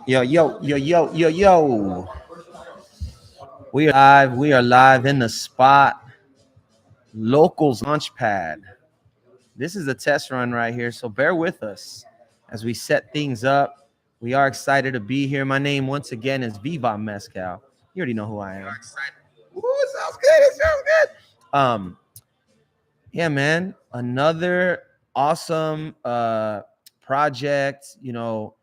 Yo, yo, yo, yo, yo, yo. We are live. We are live in the spot. Lokels Launchpad. This is a test run right here, so bear with us as we set things up. We are excited to be here. My name, once again, is Viva Mescal. You already know who I am. Ooh, it sounds good. It sounds good. Yeah, man. Another awesome project, show,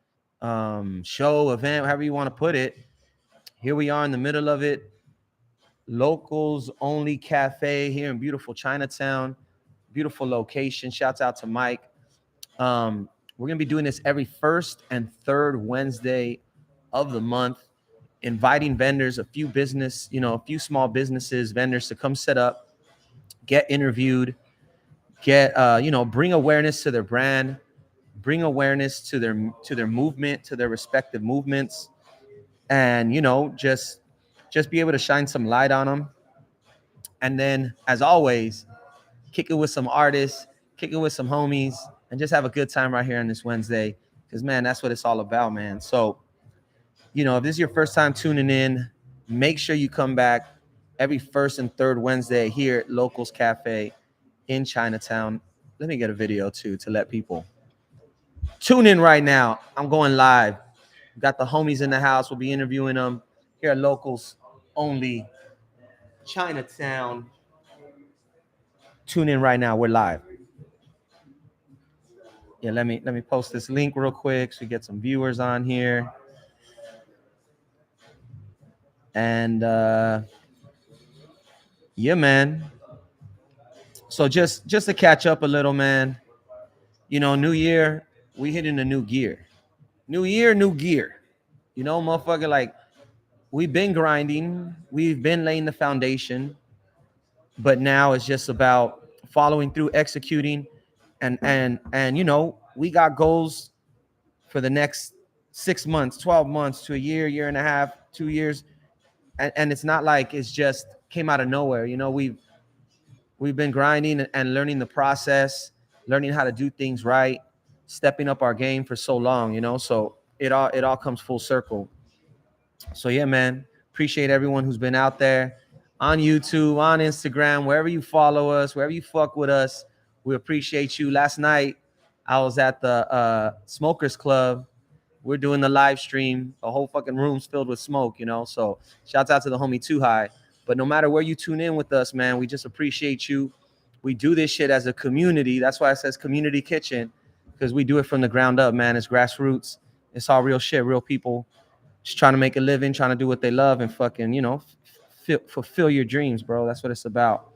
event, however you want to put it. Here we are in the middle of it. Locals Only Cafe here in beautiful Chinatown. Beautiful location. Shouts out to Mike. We're going to be doing this every first and third Wednesday of the month, inviting vendors, a few small businesses, vendors to come set up, get interviewed, bring awareness to their brand, bring awareness to their movement, to their respective movements, and just be able to shine some light on them. And then, as always, kick it with some artists, kick it with some homies, and just have a good time right here on this Wednesday. Because, man, that's what it's all about, man. So, if this is your first time tuning in, make sure you come back every first and third Wednesday here at Lokels Cafe in Chinatown. Let me get a video, too, to let people tune in right now. I'm going live. Got the homies in the house. We'll be interviewing them here at Lokels Only Chinatown. Tune in right now. We're live. Yeah, let me post this link real quick so we get some viewers on here. And yeah, man. So just to catch up a little, man. New year, we hit in a new gear. New year, new gear. Motherfucker, like we've been grinding, we've been laying the foundation, but now it's just about following through, executing, and we got goals for the next 6 months, 12 months to a year and a half, 2 years. And it's not like it's just came out of nowhere. We've been grinding and learning the process, learning how to do things right, stepping up our game for so long, so it all comes full circle. So yeah, man, appreciate everyone who's been out there on YouTube, on Instagram, wherever you follow us, wherever you fuck with us. We appreciate you. Last night, I was at the Smokers Club. We're doing the live stream. The whole fucking room's filled with smoke, So shouts out to the homie Too High. But no matter where you tune in with us, man, we just appreciate you. We do this shit as a community. That's why it says Community Kitchen, because we do it from the ground up, man. It's grassroots. It's all real shit, real people just trying to make a living, trying to do what they love and fucking, fulfill your dreams, bro. That's what it's about.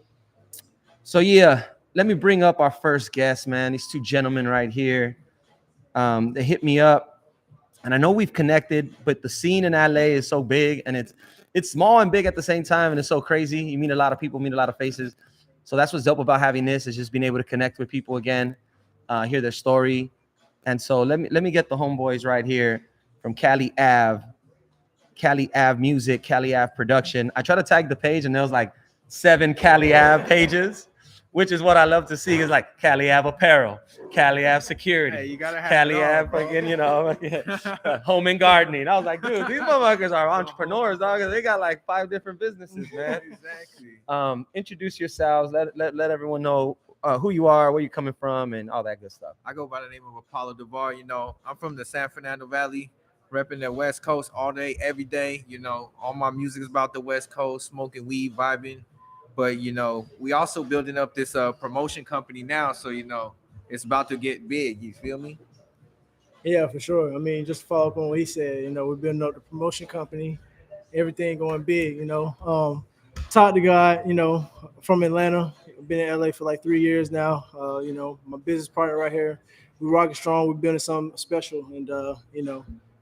So yeah, let me bring up our first guest, man. These two gentlemen right here. They hit me up, and I know we've connected, but the scene in LA is so big, and it's small and big at the same time, and it's so crazy. You meet a lot of people, meet a lot of faces. So that's what's dope about having this, is just being able to connect with people again, hear their story. And so let me get the homeboys right here from Cali Ave Music, Cali Ave Production. I try to tag the page, and there was like 7 Cali Ave pages, which is what I love to see. Is like Cali Ave Apparel, Cali Ave Security, hey, you gotta have Cali Ave fucking, home and gardening. I was like, dude, these motherfuckers are entrepreneurs, dog. They got like 5 different businesses, man. Exactly. Introduce yourselves. Let everyone know who you are, where you're coming from, and all that good stuff. I go by the name of Apollo Devar. I'm from the San Fernando Valley, repping the West Coast all day, every day. All my music is about the West Coast, smoking weed, vibing. But we also building up this promotion company now, so it's about to get big. You feel me? Yeah, for sure. I mean, just to follow up on what he said, we're building up the promotion company, everything going big, Talk to God, from Atlanta. Been in LA for like 3 years now. My business partner right here. We rocking strong. We're building something special, and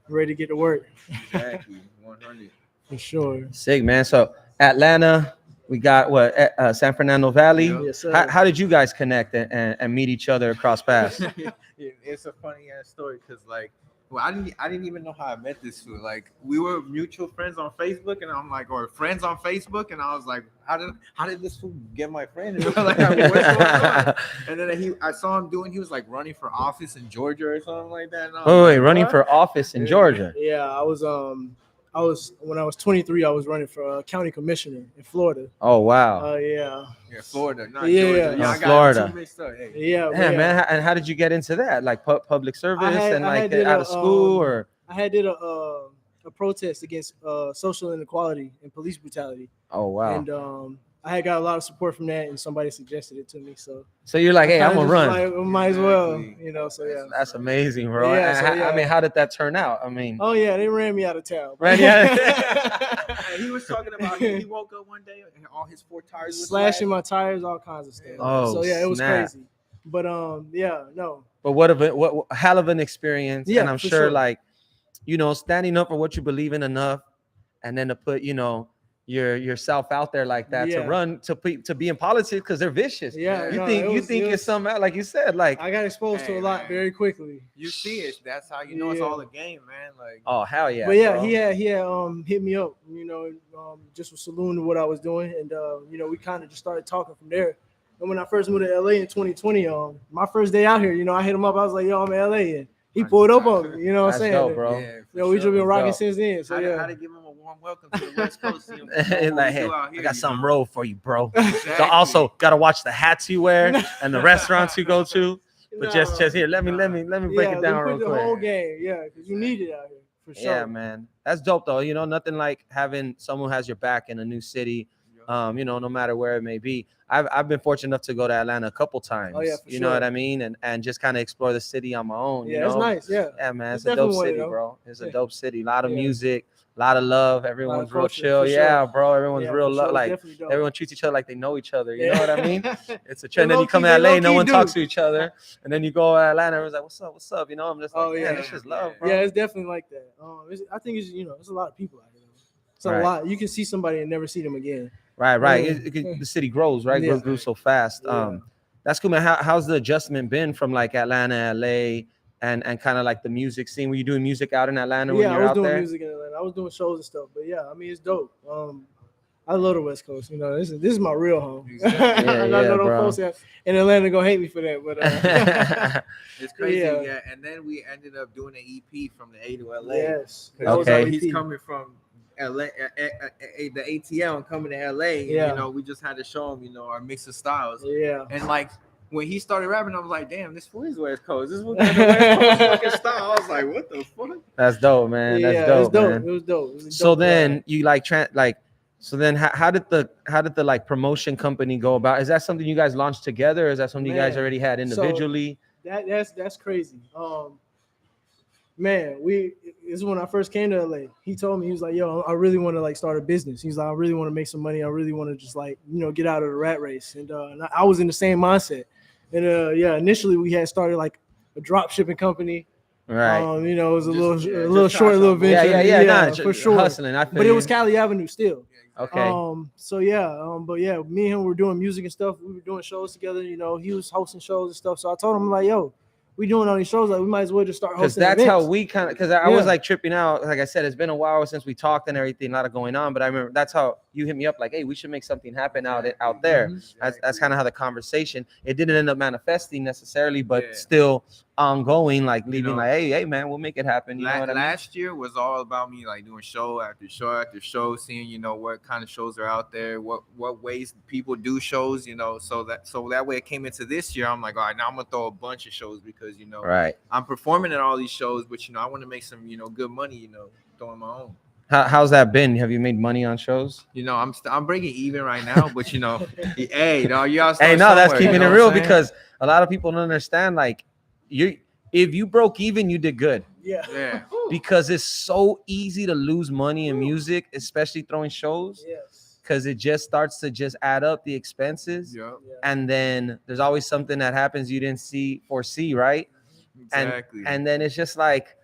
ready to get to work. Exactly. 100. For sure. Sick, man. So Atlanta, we got what? San Fernando Valley. Yep. Yes, sir. How did you guys connect and meet each other across paths? It's a funny ass story because like Well, I didn't even know how I met this fool. Like we were mutual friends on Facebook, and I'm like, or friends on Facebook, and I was like, how did this fool get my friend? And I'm like, what's going on? And then I saw him doing. He was like running for office in Georgia or something like that. And I was Wait, like, running what? for office in Georgia. Yeah, I was when I was 23, I was running for county commissioner in Florida. Oh wow. Yeah. Yeah, Florida, not Yeah, Georgia. yeah. I got Florida. too mixed up. Hey. Yeah, Yeah, yeah. man. And how did you get into that? Like public service and I like had did out of school or? I had did a protest against social inequality and police brutality, Oh wow. and I had got a lot of support from that, and somebody suggested it to me. So you're like, hey, I'm kinda gonna just run. like, might as well, Exactly. So yeah. That's amazing, bro. Yeah, And so, I yeah. mean, how did that turn out? I mean, Oh yeah, they ran me out of town. Ran you out of And he was talking about he woke up one day and all his four tires was Slashing my tires, all kinds of stuff. Oh, So yeah, it was snap. crazy. But yeah, no. but what hell of an experience. Yeah, And I'm for sure, sure. like, standing up for what you believe in enough, and then to put, yourself out there like that to Yeah. run to be in politics because they're vicious. Yeah, You no, think it you was- think it it's was- something out, like you said, like, I got exposed to Hey, a lot man. very quickly. You see it. That's how you know it's Yeah. all a game, man. Like oh hell yeah. But yeah, bro. he had hit me up, just was saluting what I was doing, and we kind of just started talking from there. And when I first moved to LA in 2020, my first day out here, I hit him up. I was like, "Yo, I'm in LA," and he pulled up on me. You know what That's I'm saying? dope, bro. yeah, We just been That's rocking dope. since then. So How yeah, to give him a warm welcome to the West Coast? See him Like, hey, I got something rolled for you, bro. Exactly. So also gotta watch the hats you wear and the restaurants you go to. But just here, let me break it down real the quick. whole game, yeah, because you need it out here for sure. Yeah, man. That's dope though. Nothing like having someone who has your back in a new city. No matter where it may be. I've been fortunate enough to go to Atlanta a couple times. Oh, yeah, for you know sure. what I mean? And just kind of explore the city on my own. Yeah, it's nice. Yeah, Yeah, man. It's It's a dope definitely one of city, them. bro. It's a Yeah. dope city. A lot of Yeah. music, a lot of love. Everyone's real culture, chill. for Yeah, sure. bro. Everyone's Yeah, real for sure. love. It's Like definitely dope. everyone treats each other like they know each other. You Yeah. know what I mean? It's a trend. Then you low-key- come to they LA, no low-key one do. talks to each other. And then you go to Atlanta, everyone's like, what's up? I'm just like, Oh, yeah, yeah. it's just love, bro. Yeah, it's definitely like that. I think it's a lot of people out here. It's a Right. lot. You can see somebody and never see them again. Right. Yeah. The city grows, right? Yeah. Grew so fast. Yeah. That's cool, man. How's the adjustment been from like Atlanta, LA, and kind of like the music scene? Were you doing music out in Atlanta when Yeah, you I were was out doing there? music in Atlanta. I was doing shows and stuff. But yeah, I mean, it's dope. I love the West Coast. This is my real home. Exactly. I know them bro. folks in Atlanta gonna hate me for that, but It's crazy, Yeah. yeah. And then we ended up doing an EP from the A to LA. yes. 'Cause that was our Okay. he's EP. coming from LA, the ATL, and coming to LA. Yeah. And, we just had to show him, our mix of styles. Yeah. And like when he started rapping, I was like, damn, this fool is West Coast. This is what kind of West Coast fucking style. I was like, what the fuck? That's dope, man. That's yeah, dope, it was dope. man. It was dope. It was a So dope then ride. you so then how did the like promotion company go about? Is that something you guys launched together? Or is that something you guys Man, already had so- individually? That's crazy. Man, this is when I first came to LA. He told me, he was like, "Yo, I really want to like start a business." He's like, "I really want to make some money. I really want to just like get out of the rat race." And I was in the same mindset. And initially we had started like a drop shipping company. Right. It was a Just- little yeah, little just short try little something. venture. Nah, for sure. Hustling. I feel But it you. was Cali Avenue still. Okay. So yeah, but yeah, me and him were doing music and stuff. We were doing shows together. He was hosting shows and stuff. So I told him like, "Yo, we doing all these shows. Like, we might as well just start Because hosting." that's events. how we kind of, because I was Yeah. like tripping out. Like I said, it's been a while since we talked and everything, a lot of going on. But I remember that's how you hit me up, like, hey, we should make something happen out there. Mhm. That's kind of how the conversation. It didn't end up manifesting necessarily, but Yeah. still ongoing, like leaving, know, like, hey, man, we'll make it happen. You know what I mean? Last year was all about me like doing show after show after show, seeing what kind of shows are out there, what ways people do shows, so that way it came into this year. I'm like, all right, now I'm gonna throw a bunch of shows because Right. I'm performing at all these shows, but I want to make some good money, throwing my own. How's that been? Have you made money on shows? I'm breaking even right now, but hey, dog, you gotta Hey, start no, that's somewhere, keeping you know it what real I'm saying? because a lot of people don't understand. Like, if you broke even, you did good. Yeah. Yeah. Because it's so easy to lose money in music, especially throwing shows, Yes. because it just starts to just add up the expenses, Yep. Yeah. and then there's always something that happens you didn't foresee, right? Exactly. And then it's just like,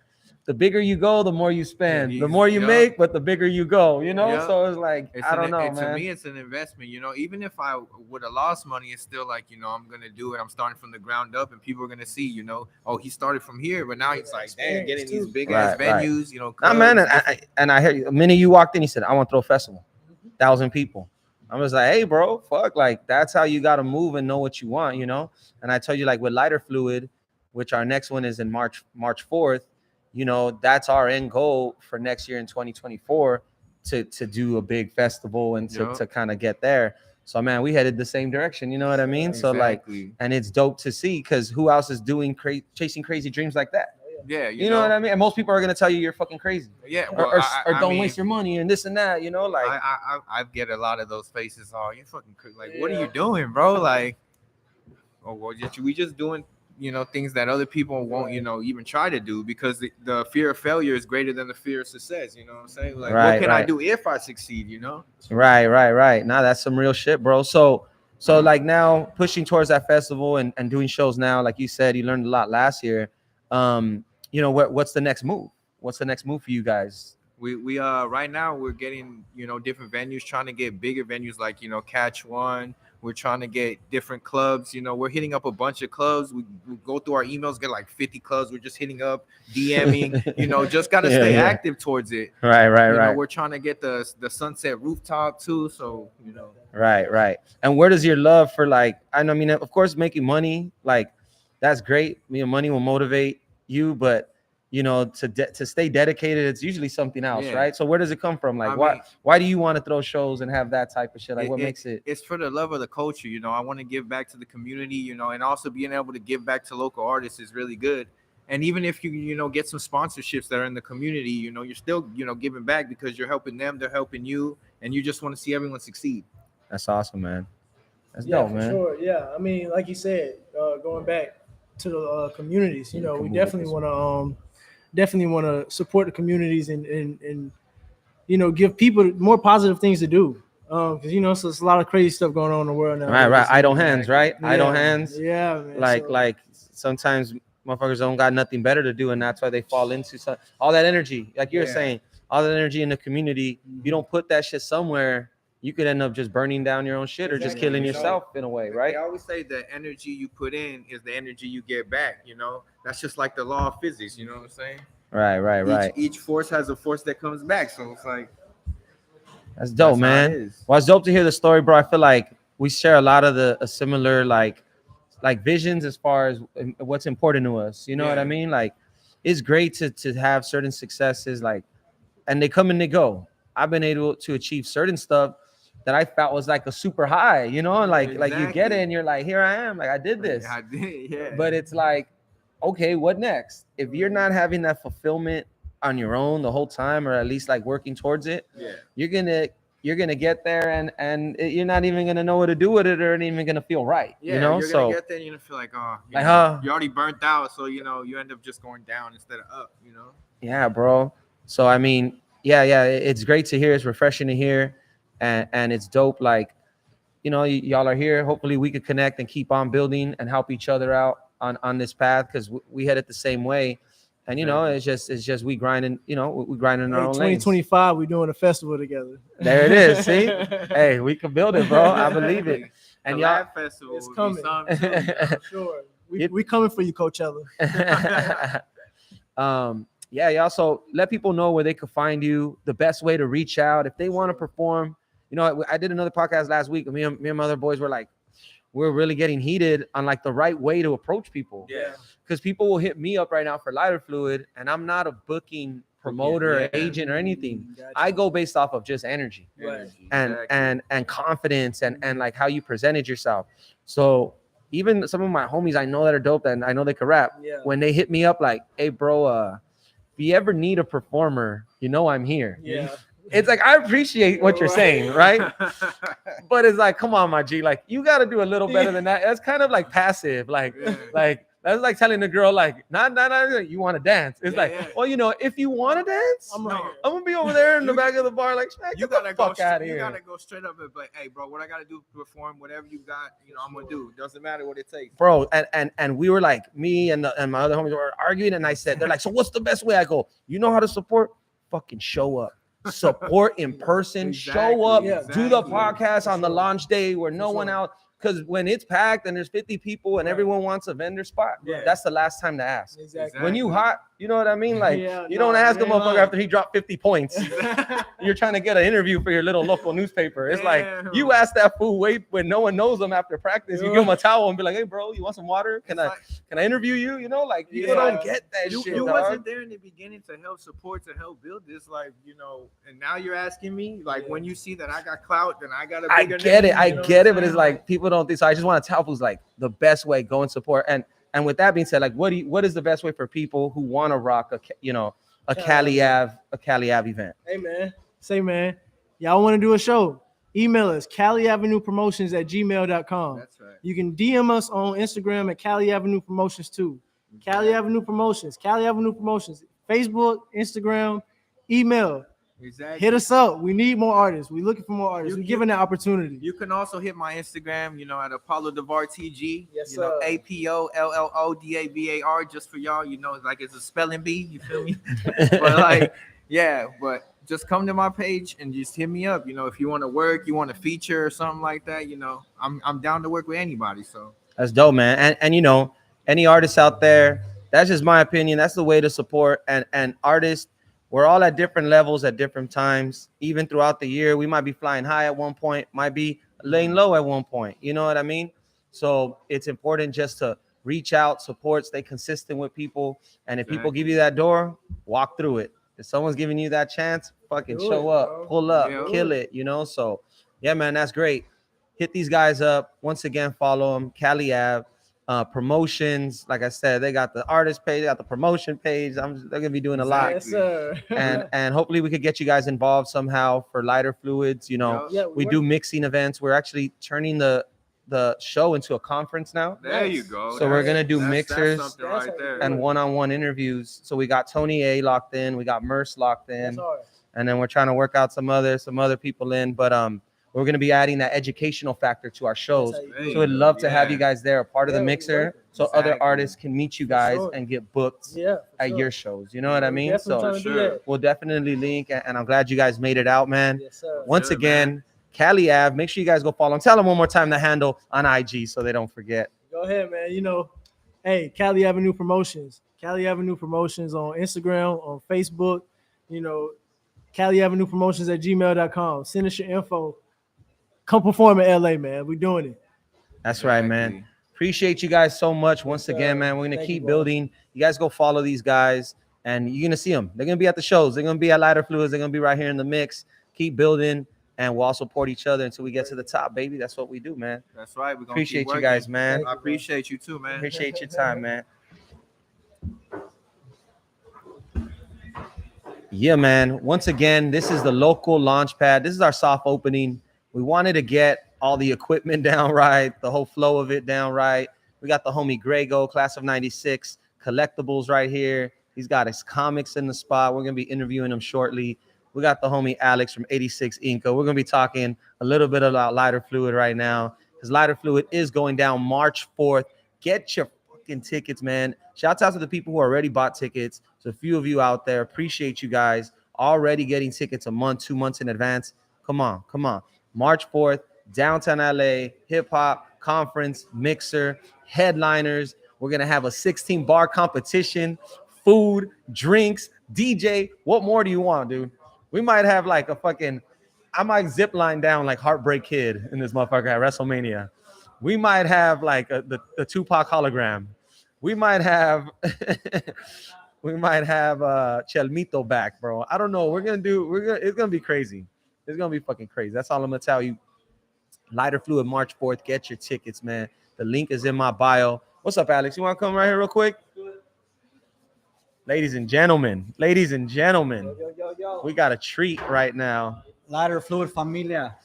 the bigger you go, the more you spend. The he's- more you yeah. make, but the bigger you go, you know? Yeah. So it's like, It's I don't know, to man. me, it's an investment. You know, even if I would have lost money, it's still like, you know, I'm gonna do it. I'm starting from the ground up, and people are gonna see, you know, oh, he started from here, but now he's like, damn, getting these big ass Right, right. venues, you know. Nah, man, clubs, and I hear you. The minute you walked in, he said, I want to throw a festival. 1,000 people. I was like, hey, bro, fuck, like that's how you got to move and know what you want, you know? And I tell you, like with Lighter Fluid, which our next one is in March 4th, you know, that's our end goal for next year in 2024 to do a big festival and to, Yup. to kind of get there. So, man, we headed the same direction, you know what I mean? So, like, Exactly. and it's dope to see because who else is doing chasing crazy dreams like that? Yeah, You know what I mean? And most people are gonna tell you you're fucking crazy, Yeah, or, well, or I don't mean, waste your money and this and that. You know, like I get a lot of those faces. Oh, you fucking like, what are you doing, bro? Like, oh, well, we just doing, you know, things that other people won't, you know, even try to do because the fear of failure is greater than the fear of success. You know what I'm saying? Like, Right, what can I right. do if I succeed? You know? right. Now that's some real shit, bro. So like now pushing towards that festival and doing shows now, like you said, you learned a lot last year. You know, what's the next move? What's the next move for you guys? We right now we're getting, you know, different venues, trying to get bigger venues like, you know, Catch One. We're trying to get different clubs. You know, we're hitting up a bunch of clubs. We go through our emails, get like 50 clubs. We're just hitting up, DMing. You know, just gotta Yeah, stay yeah. active towards it. Right. You know, we're trying to get the Sunset Rooftop too. So, you know, Right. And where does your love for like, I know, I mean, of course, making money, like that's great. You know, money will motivate you, but you know, to stay dedicated, it's usually something else, Yeah. right? So where does it come from? Like, I why mean- why do you want to throw shows and have that type of shit? Like, what makes it? It's for the love of the culture. You know, I want to give back to the community. You know, and also being able to give back to local artists is really good. And even if you know get some sponsorships that are in the community, you know, you're still, you know, giving back because you're helping them, they're helping you, and you just want to see everyone succeed. That's awesome, man. That's Yeah, dope, for man. sure. Yeah, I mean, like you said, going back to the communities, you know, can we move it definitely this want to definitely want to support the communities and you know give people more positive things to do. Because you know, so there's a lot of crazy stuff going on in the world now. Right. Idle hands, right? Idle hands. Yeah, man. Like sometimes motherfuckers don't got nothing better to do, and that's why they fall into all that energy. Like you're Yeah. saying, all that energy in the community. If you don't put that shit somewhere, you could end up just burning down your own shit or just Exactly. killing You know, yourself in a way, right? They always say the energy you put in is the energy you get back. You know, that's just like the law of physics. You know what I'm saying? Right. Each force has a force that comes back. So it's like That's dope, that's how it man. is. Well, it's dope to hear the story, bro. I feel like we share a lot of a similar like visions as far as what's important to us. You know what I Yeah. mean? Like, it's great to have certain successes, like, and they come and they go. I've been able to achieve certain stuff that I felt was like a super high, you know, and like you get it Exactly. and you're like, here I am, like I did this. I did, yeah. But it's like, okay, what next? If you're not having that fulfillment on your own the whole time, or at least like working towards it, yeah. you're gonna get there you're not even gonna know what to do with it, or even gonna feel right. Yeah, you know, you're so gonna get there and you're gonna feel like, oh, like, you're already burnt out, so you know you end up just going down instead of up, you know. yeah, bro. So I mean, yeah, it's great to hear. It's refreshing to hear, and it's dope. Like, you know, y'all are here. Hopefully, we could connect and keep on building and help each other out on this path, because we head it the same way. And you know, it's just we grinding. You know, we grinding in our own lanes. 2025, we're doing a festival together. There it is. See, hey, we can build it, bro. I believe it. And the y'all, Lab Festival It's would coming. be something too, you know? Sure, we coming for you, Coachella. Yeah, y'all. So let people know where they could find you, the best way to reach out if they want to perform. You know, I did another podcast last week, and me and my other boys were like, we're really getting heated on like the right way to approach people. Yeah. Because people will hit me up right now for Lighter Fluid, and I'm not a booking promoter or agent or anything. Gotcha. I go based off of just energy Right. and confidence and like how you presented yourself. So even some of my homies I know that are dope and I know they can rap, Yeah. when they hit me up like, hey bro, if you ever need a performer, you know I'm here. Yeah. It's like, I appreciate what you're Right. saying, right? But it's like, come on, my G, like you got to do a little better than that. That's kind of like passive, like Yeah. like That's like telling the girl, like, not, you want to dance. It's Yeah, like, yeah. well, if you want to dance, I'm No, right here. I'm gonna be over there in the You- back of the bar, like, you get gotta the go. fuck out of You here. gotta go straight up and be like, hey, bro, what I gotta do to perform, whatever you got, I'm gonna do. Doesn't matter what it takes. Bro, and we were like, me and my other homies were arguing, and I said, they're like, so what's the best way? I go, you know how to support? Fucking show up. Support in person, show up, Exactly, do the exactly. podcast on the sure. launch day where no For one sure. out. Because when it's packed and there's 50 people and Right. everyone wants a vendor spot, Yeah. that's the last time to ask. Exactly. When you Exactly. hot, you know what I mean? Like, Yeah, you don't nah, ask a man, motherfucker like- after he dropped 50 points. You're trying to get an interview for your little local newspaper. It's like Damn. you ask that fool wait when no one knows him after practice. You give him a towel and be like, "Hey, bro, you want some water? Can I interview you?" You know, like people Yeah. don't get that You, shit. you dog. wasn't there in the beginning to help support, to help build this, like, and now you're asking me, like, Yeah. when you see that I got clout, then I got a I bigger get name, it, I you know what get I'm it, but it's saying? like people don't think so. I just want to tell fools like the best way, go and support. And with that being said, like, what is the best way for people who want to rock a Cali Ave event? Hey man, say man, y'all want to do a show? Email us CaliAvenuePromotions@gmail.com. That's right. You can DM us on Instagram at Cali Avenue Promotions too. Cali Avenue Promotions, Cali Avenue Promotions, Facebook, Instagram, email. Exactly. Hit us up. We need more artists. We're looking for more artists. You- We're giving that opportunity. You can also hit my Instagram, at Apollo Devar TG. Yes, you know, sir. APOLLODAVAR, just for y'all. Like it's a spelling bee. You feel me? But like, yeah. But just come to my page and just hit me up. If you want to work, you want to feature or something like that. I'm down to work with anybody. So That's dope, man. And any artists out there, that's just my opinion. That's the way to support and artists. We're all at different levels at different times. Even throughout the year, we might be flying high at one point, might be laying low at one point. You know what I mean? So it's important just to reach out, support, stay consistent with people. And if people Exactly. give you that door, walk through it. If someone's giving you that chance, fucking Do show it, up, bro. pull up, Yeah. kill it, So yeah, man, that's great. Hit these guys up. Once again, follow them, Cali Ave. Promotions, like I said, they got the artist page, they got the promotion page. They're gonna be doing a lot, Yes, sir. and hopefully we could get you guys involved somehow for lighter fluids. Yup. yeah, We do mixing events. We're actually turning the show into a conference now, there you go. So we're gonna do That's mixers something That's right how you there. do and it. one-on-one interviews. So we got Tony A locked in, we got Merce locked in, That's hard. and then we're trying to work out some other people in. But we're gonna be adding that educational factor to our shows. That's how you There do So it. we'd love to have Yeah. you guys there, a part of Yeah, the we mixer, working. so other Exactly. artists can meet you guys sure. and get booked Yeah, for at sure. your shows. You know what I We're mean? definitely So trying to do sure. that. we'll definitely link, and I'm glad you guys made it out, man. Yes, sir. Once Good, again, man. Cali Ave, make sure you guys go follow them. Tell them one more time the handle on IG so they don't forget. Go ahead, man. Hey, Cali Avenue Promotions. Cali Avenue Promotions on Instagram, on Facebook. Cali Avenue Promotions at gmail.com. Send us your info. Come perform in LA, man. We're doing it. That's right, man. Exactly. Appreciate you guys so much. Once sir. again, man, we're gonna Thank you, keep boss. building. You guys go follow these guys, and you're gonna see them. They're gonna be at the shows. They're gonna be at Lighter Fluids. They're gonna be right here in the mix. Keep building, and we'll all support each other until we get to the top, baby. That's what we do, man. That's right. We're gonna Appreciate keep you working. guys, man. I appreciate you too, man. Appreciate your time, man. Yeah, man. Once again, this is the local Launchpad. This is our soft opening. We wanted to get all the equipment down right, the whole flow of it down right. We got the homie Grego, class of 96, collectibles right here. He's got his comics in the spot. We're going to be interviewing him shortly. We got the homie Alex from 86 Inca. We're going to be talking a little bit about Lighter Fluid right now, because Lighter Fluid is going down March 4th. Get your fucking tickets, man. Shouts out to the people who already bought tickets. So a few of you out there, appreciate you guys already getting tickets a month, 2 months in advance. Come on. March 4th, downtown LA, hip hop conference, mixer, headliners. We're going to have a 16 bar competition, food, drinks, DJ. What more do you want, dude? We might have like I might zip line down like Heartbreak Kid in this motherfucker at WrestleMania. We might have like the Tupac hologram. We might have Chelmito back, bro. I don't know. It's gonna be crazy. It's gonna be fucking crazy. That's all I'm gonna tell you. Lighter Fluid, March 4th. Get your tickets, man. The link is in my bio. What's up, Alex? You want to come right here real quick? Ladies and gentlemen, we got a treat right now. Lighter Fluid Familia.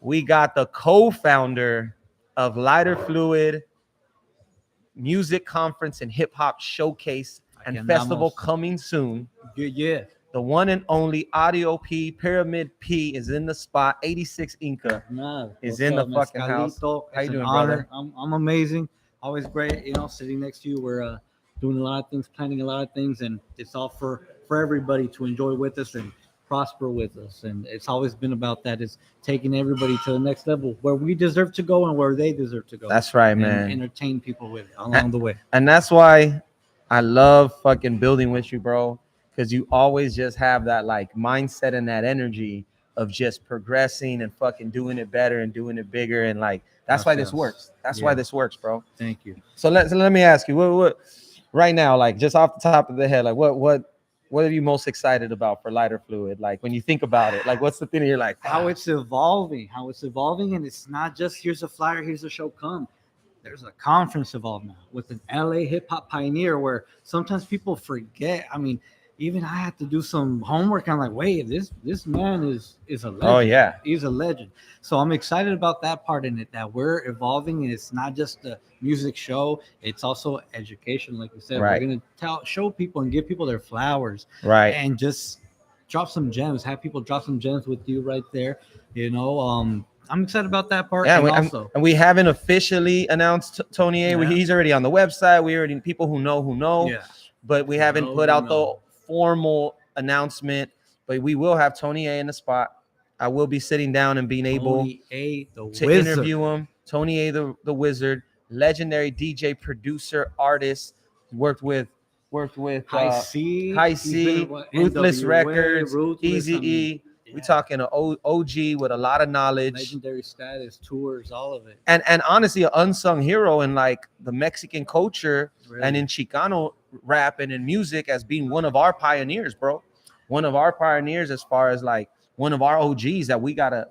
We got the co-founder of Lighter Fluid, music conference and hip hop showcase and Aquí festival andamos. coming soon. Yeah. The one and only Audio P, Pyramid P is in the spot. 86 Inca Nah, is what's in the up, fucking house. Mescalito? How you It's an doing, honor. brother? I'm amazing. Always great, sitting next to you. We're doing a lot of things, planning a lot of things, and it's all for everybody to enjoy with us and prosper with us. And it's always been about that, is taking everybody to the next level where we deserve to go and where they deserve to go. That's right, and man. entertain people with it along the way. And that's why I love fucking building with you, bro. Because you always just have that like mindset and that energy of just progressing and fucking doing it better and doing it bigger. And like that's why this Gracias. works. That's Yeah. why this works, bro. Thank you. So let me ask you, what right now, like just off the top of the head, like what are you most excited about for Lighter Fluid? Like when you think about it, like what's the thing that you're like, How "Ah." it's evolving, and it's not just here's a flyer, here's a show, come. There's a conference involved now with an LA hip hop pioneer where sometimes people forget. I mean, even I had to do some homework. I'm like, wait, this man is a legend. Oh yeah, He's a legend. So I'm excited about that part in it, that we're evolving, and it's not just a music show, it's also education. Like you said, Right. we're gonna show people and give people their flowers, right. and just drop some gems, have people drop some gems with you right there. I'm excited about that part. Yeah, And and we haven't officially announced Tony A. Yeah. He's already on the website. We already people who know, yeah, but we haven't Know put who out know. the formal announcement. But we will have Tony A in the spot. I will be sitting down and being able Tony A, the to wizard. interview him. Tony A, the wizard, legendary DJ, producer, artist. Worked with High C, High he's C, been what, Ruthless NWA, Records, Ruthless, Easy E. We yeah. talking an OG with a lot of knowledge. Legendary status, tours, all of it. And honestly, an unsung hero in like the Mexican culture Really. and in Chicano rap and in music as being one of our pioneers, bro. One of our pioneers as far as like one of our OGs that we gotta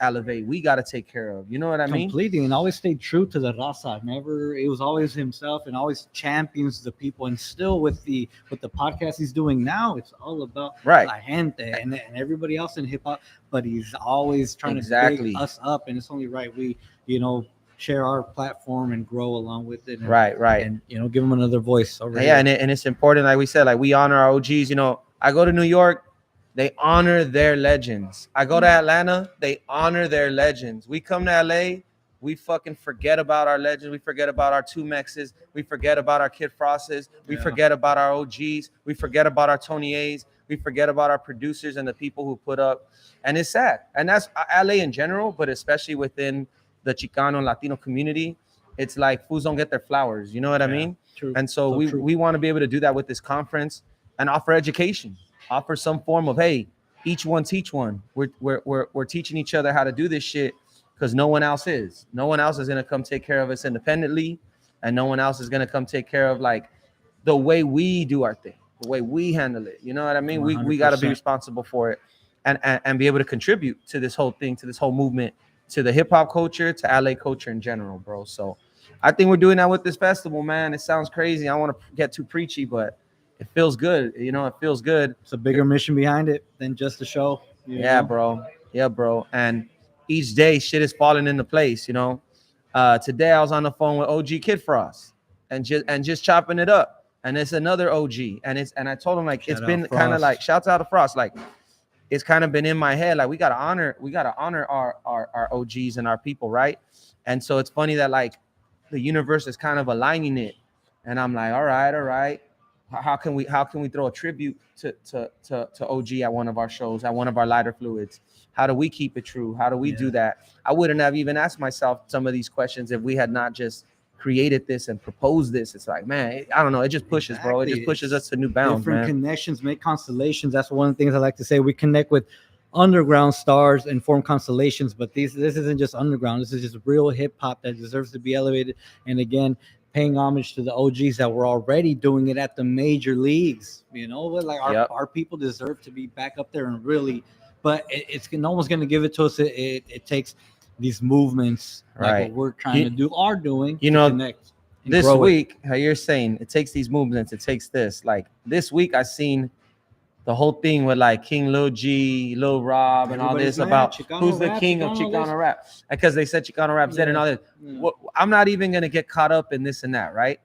elevate, we gotta take care of. You know what I mean? Completely, and always stayed true to the raza. Never, it was always himself, and always champions the people. And still with the podcast he's doing now, it's all about Right. la gente and everybody else in hip hop. But he's always trying Exactly. to big us up, and it's only right we share our platform and grow along with it. And, Right. and give them another voice. Over Yeah, here. and it's important, like we said, like we honor our OGs. I go to New York, they honor their legends. I go to Atlanta, they honor their legends. We come to LA, we fucking forget about our legends. We forget about our two Mexes. We forget about our Kid Frosses. We Yeah. forget about our OGs. We forget about our Tony A's. We forget about our producers and the people who put up. And it's sad. And that's LA in general, but especially within the Chicano and Latino community. It's like fools don't get their flowers. You know what I Yeah, mean? true. And so true. we want to be able to do that with this conference and offer education, offer some form of, hey, each one teach one. We're teaching each other how to do this shit because no one else is. No one else is gonna come take care of us independently, and no one else is gonna come take care of like the way we do our thing, the way we handle it. You know what I mean? We got to be 100%. responsible for it and be able to contribute to this whole thing, to this whole movement, to the hip hop culture, to LA culture in general, bro. So I think we're doing that with this festival, man. It sounds crazy. I don't want to get too preachy, but it feels good. It feels good. It's a bigger mission behind it than just a show. Yeah, bro. Yeah, bro. And each day shit is falling into place, Today I was on the phone with OG Kid Frost and just chopping it up. And it's another OG. And I told him like Shout it's been out kind of Frost. like shouts out to Frost. Like it's kind of been in my head. Like we gotta honor our OGs and our people, right? And so it's funny that like the universe is kind of aligning it. And I'm like, all right. How can we throw a tribute to OG at one of our shows, at one of our Lighter Fluids? How do we keep it true? How do we do that? I wouldn't have even asked myself some of these questions if we had not just created this and proposed this. It's like, man, I don't know. It just pushes, bro. It just pushes us to new bounds, Different man. connections make constellations. That's one of the things I like to say. We connect with underground stars and form constellations, but this isn't just underground. This is just real hip hop that deserves to be elevated. And again, paying homage to the OGs that were already doing it at the major leagues. Like our people deserve to be back up there and really. But it's no one's going to give it to us. It takes these movements, like what we're trying to do, are doing, to connect. This week, how you're saying, it takes these movements, it takes this. Like this week, I seen the whole thing with like King Lil G, Lil Rob, and all Everybody's this mad. about Chicano who's the rap, king of Chicano this. Chicano rap, because they said Chicano rap's dead and all this. Yeah. I'm not even gonna get caught up in this and that, right?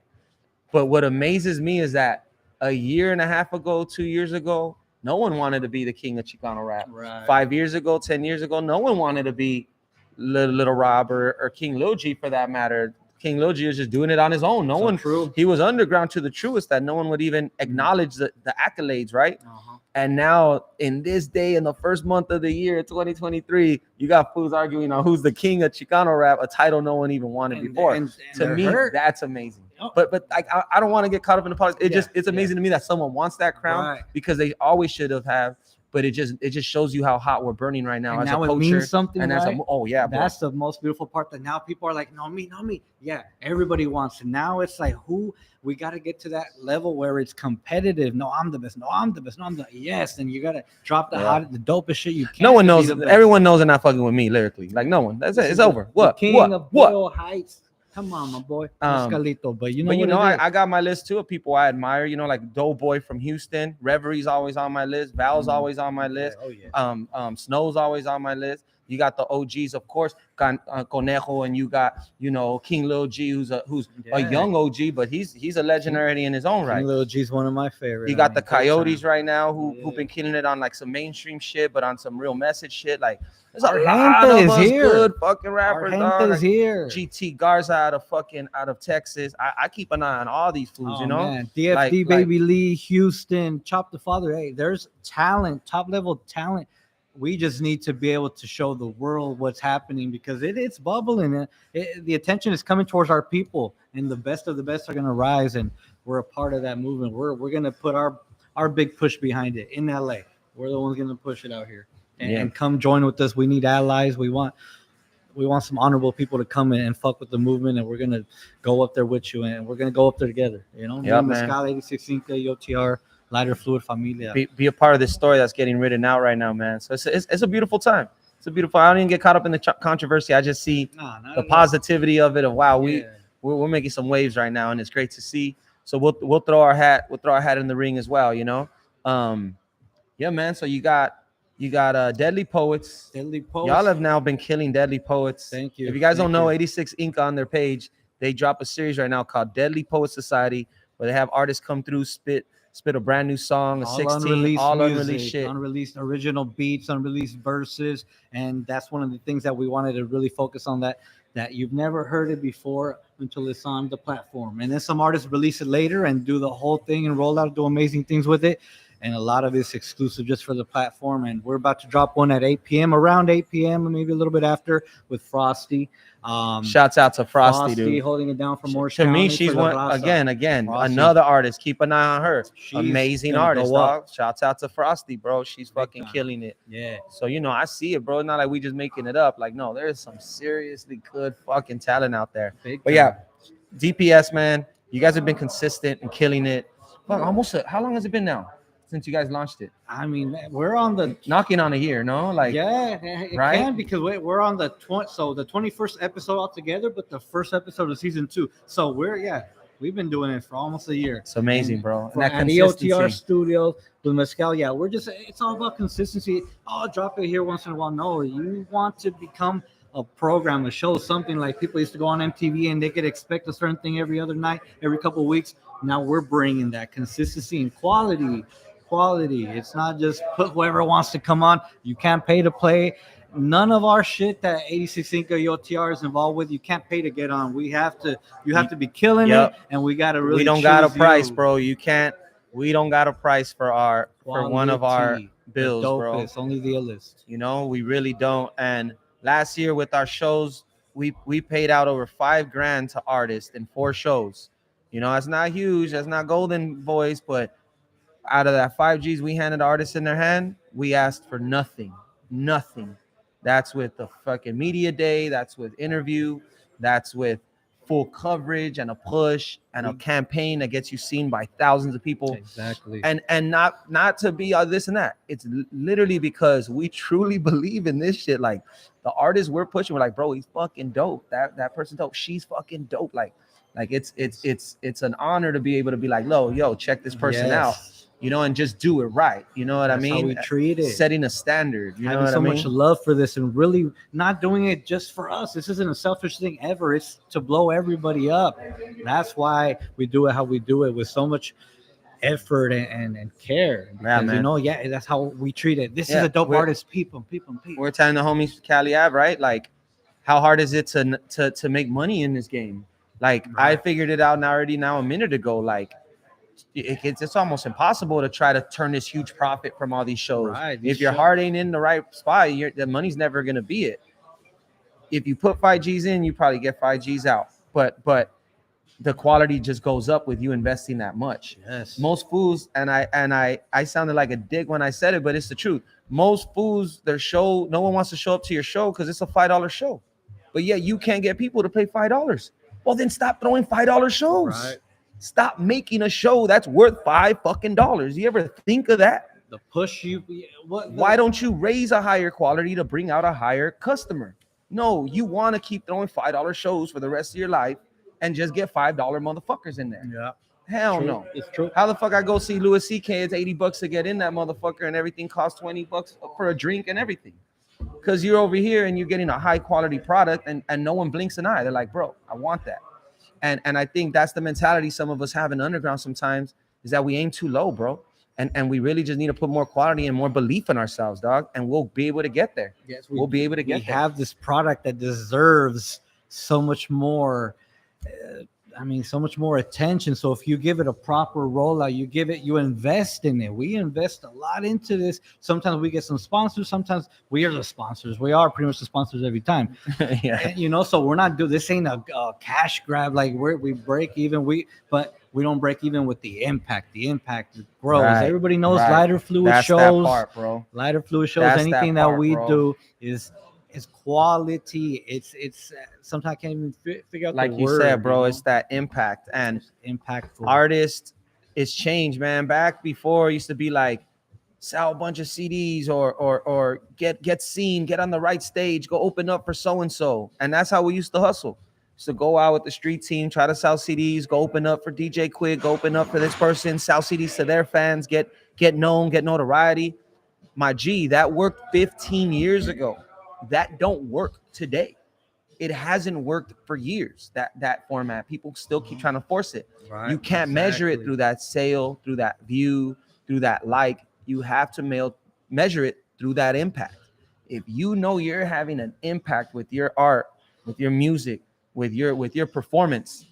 But what amazes me is that a year and a half ago, 2 years ago, no one wanted to be the king of Chicano rap. Right. 5 years ago, 10 years ago, no one wanted to be Little Rob or King Lil G for that matter. King Lil G was just doing it on his own. No So one, true. he was underground to the truest that no one would even acknowledge the accolades, right? Uh-huh. And now in this day, in the first month of the year, 2023, you got fools arguing on who's the king of Chicano rap, a title no one even wanted before. And To they're me, hurt. that's amazing. Oh. But like I don't want to get caught up in the politics. Yeah, It's amazing to me that someone wants that crown Right. because they always should have. But it just shows you how hot we're burning right now And as now a it culture. means something, and as right? oh yeah, bro. That's the most beautiful part, that now people are like, no me. Yeah, everybody wants it. Now it's like, who, we got to get to that level where it's competitive. No, I'm the best. No, I'm the best. No, I'm the, yes. And you got to drop the the dopest shit you can. No one to be knows. the best. Everyone knows they're not fucking with me lyrically. Like no one. That's it. It's over. The What? king of What? Boyle Heights. Come on, my boy. Um, Mescalito. But you know But you what know, it is. I got my list too of people I admire. You know, like Doughboy from Houston, Reverie's always on my list, Val's always on my list, Snow's always on my list. You got the OGs, of course, Conejo, and you got King Lil G, who's a young OG, but he's a legend already in his own right. King Lil G's one of my favorites. You got the Coyotes right now who've been killing it on like some mainstream shit, but on some real message shit. Like there's a lot of us good fucking rappers. Our Dog. here. GT Garza out of Texas. I keep an eye on all these fools, you know. Man. DFD, Baby Lee, Houston, Chop the Father. Hey, there's talent, top level talent. We just need to be able to show the world what's happening because it's bubbling. The attention is coming towards our people, and the best of the best are going to rise, and we're a part of that movement. We're going to put our big push behind it in LA. We're the ones going to push it out here, and come join with us. We need allies. We want some honorable people to come in and fuck with the movement, and we're going to go up there with you, and we're going to go up there together. Viva Mescal, 86 Inca, UTR. Lighter Fluid Familia. Be a part of this story that's getting written out right now, man. So it's a beautiful time. It's a beautiful. I don't even get caught up in the controversy. I just see the positivity of it. Of wow, we're making some waves right now, and it's great to see. So we'll throw our hat in the ring as well. Yeah, man. So you got Deadly Poets. Y'all have now been killing Deadly Poets. Thank you. If you guys don't know, 86 Inc. on their page, they drop a series right now called Deadly Poet Society, where they have artists come through, spit a brand new song, a 16, all unreleased shit, unreleased original beats, unreleased verses, and that's one of the things that we wanted to really focus on, that you've never heard it before until it's on the platform. And then some artists release it later and do the whole thing and roll out, do amazing things with it. And a lot of it's exclusive just for the platform. And we're about to drop one at 8 p.m., around 8 p.m., maybe a little bit after, with Frosty. Shouts out to Frosty, dude. Holding it down from Orange To County. me, she's one again, Frosty. another artist. Keep an eye on her. She's Amazing gonna artist, go up. dog. Shouts out to Frosty, bro. She's fucking time. killing it. Yeah. So I see it, bro. It's not like we just making it up. Like, no, there's some seriously good fucking talent out there. But yeah, DPS, man, you guys have been consistent and killing it. Fuck, how long has it been now since you guys launched it? I mean, we're on the knocking on a year, no? Like, yeah, it right? can, because we're on the 21st episode altogether, but the first episode of season 2. So we've been doing it for almost a year. It's amazing, bro. And that at EOTR Studios with Mescal, it's all about consistency. Oh, drop it here once in a while. No, you want to become a program, a show, something like people used to go on MTV and they could expect a certain thing every other night, every couple of weeks. Now we're bringing that consistency and quality. It's not just put whoever wants to come on. You can't pay to play. None of our shit that 86 Inca UTR is involved with, you can't pay to get on. You have to be killing it, and we got to really. We don't got a price, bro. You can't. We don't got a price for one of our bills, bro. Only the list. We really don't. And last year with our shows, we paid out over $5,000 to artists in 4 shows. It's not huge. That's not golden voice, but out of that 5 G's we handed artists in their hand, we asked for nothing. That's with the fucking media day. That's with interview. That's with full coverage and a push and a campaign that gets you seen by thousands of people. Exactly. And not to be this and that. It's literally because we truly believe in this shit. Like the artists we're pushing, we're like, bro, he's fucking dope. That person's dope. She's fucking dope. Like it's an honor to be able to be like, yo, check this person out. you know, and just do it right. You know what I That's how mean? we treat it. Setting a standard. You know Having what so I mean? much love for this and really not doing it just for us. This isn't a selfish thing ever. It's to blow everybody up. That's why we do it how we do it with so much effort and care. Yeah, Because man. yeah, that's how we treat it. This is Yeah, a dope we're- artist. People. We're telling the homies Cali Ave, right? Like, how hard is it to make money in this game? Like, I Right. figured it out now a minute ago. Like, it's almost impossible to try to turn this huge profit from all these shows. Right, these If your shows- heart ain't in the right spot, the money's never gonna be it. If you put 5Gs in, you probably get 5Gs out. But the quality just goes up with you investing that much. Yes. Most fools, and I sounded like a dick when I said it, but it's the truth. Most fools, their show, no one wants to show up to your show because it's a $5 show. But yet you can't get people to pay $5. Well, then stop throwing $5 shows. Right. Stop making a show that's worth $5 fucking. You ever think of that? The push you. What? Why don't you raise a higher quality to bring out a higher customer? No, you want to keep throwing $5 shows for the rest of your life and just get $5 motherfuckers in there. Yeah. Hell True. no. It's true. How the fuck I go see Louis C.K. It's $80 to get in that motherfucker and everything costs $20 for a drink and everything. Because you're over here and you're getting a high quality product and no one blinks an eye. They're like, bro, I want that. And I think that's the mentality some of us have in underground sometimes, is that we aim too low, bro. And we really just need to put more quality and more belief in ourselves, dog. And we'll be able to get there. Yes, We'll be able to we get there. have this product that deserves so much more. So much more attention. So if you give it a proper rollout, you invest in it. We invest a lot into this. Sometimes we get some sponsors. Sometimes we are the sponsors. We are pretty much the sponsors every time. Yeah. And, so we're not this ain't a cash grab. Like we break even. But we don't break even with the impact. The impact grows. Right, Everybody knows right. lighter fluid That's shows. that part, bro. Lighter fluid shows. That's that Anything that part, we bro. do is quality. It's sometimes I can't even figure out Like the you word, said, bro, know? it's that impact. And Impactful. artist, it's changed, man. Back before, it used to be like, sell a bunch of CDs or get seen, get on the right stage, go open up for so and so. And that's how we used to hustle. Used to go out with the street team, try to sell CDs, go open up for DJ Quick, go open up for this person, sell CDs to their fans, get known, get notoriety. My G, that worked 15 years ago. That don't work today. It hasn't worked for years, that format. People still keep trying to force it. Right, You can't measure it through that sale, through that view, through that like. You have to measure it through that impact. If you know you're having an impact with your art, with your music, with your performance,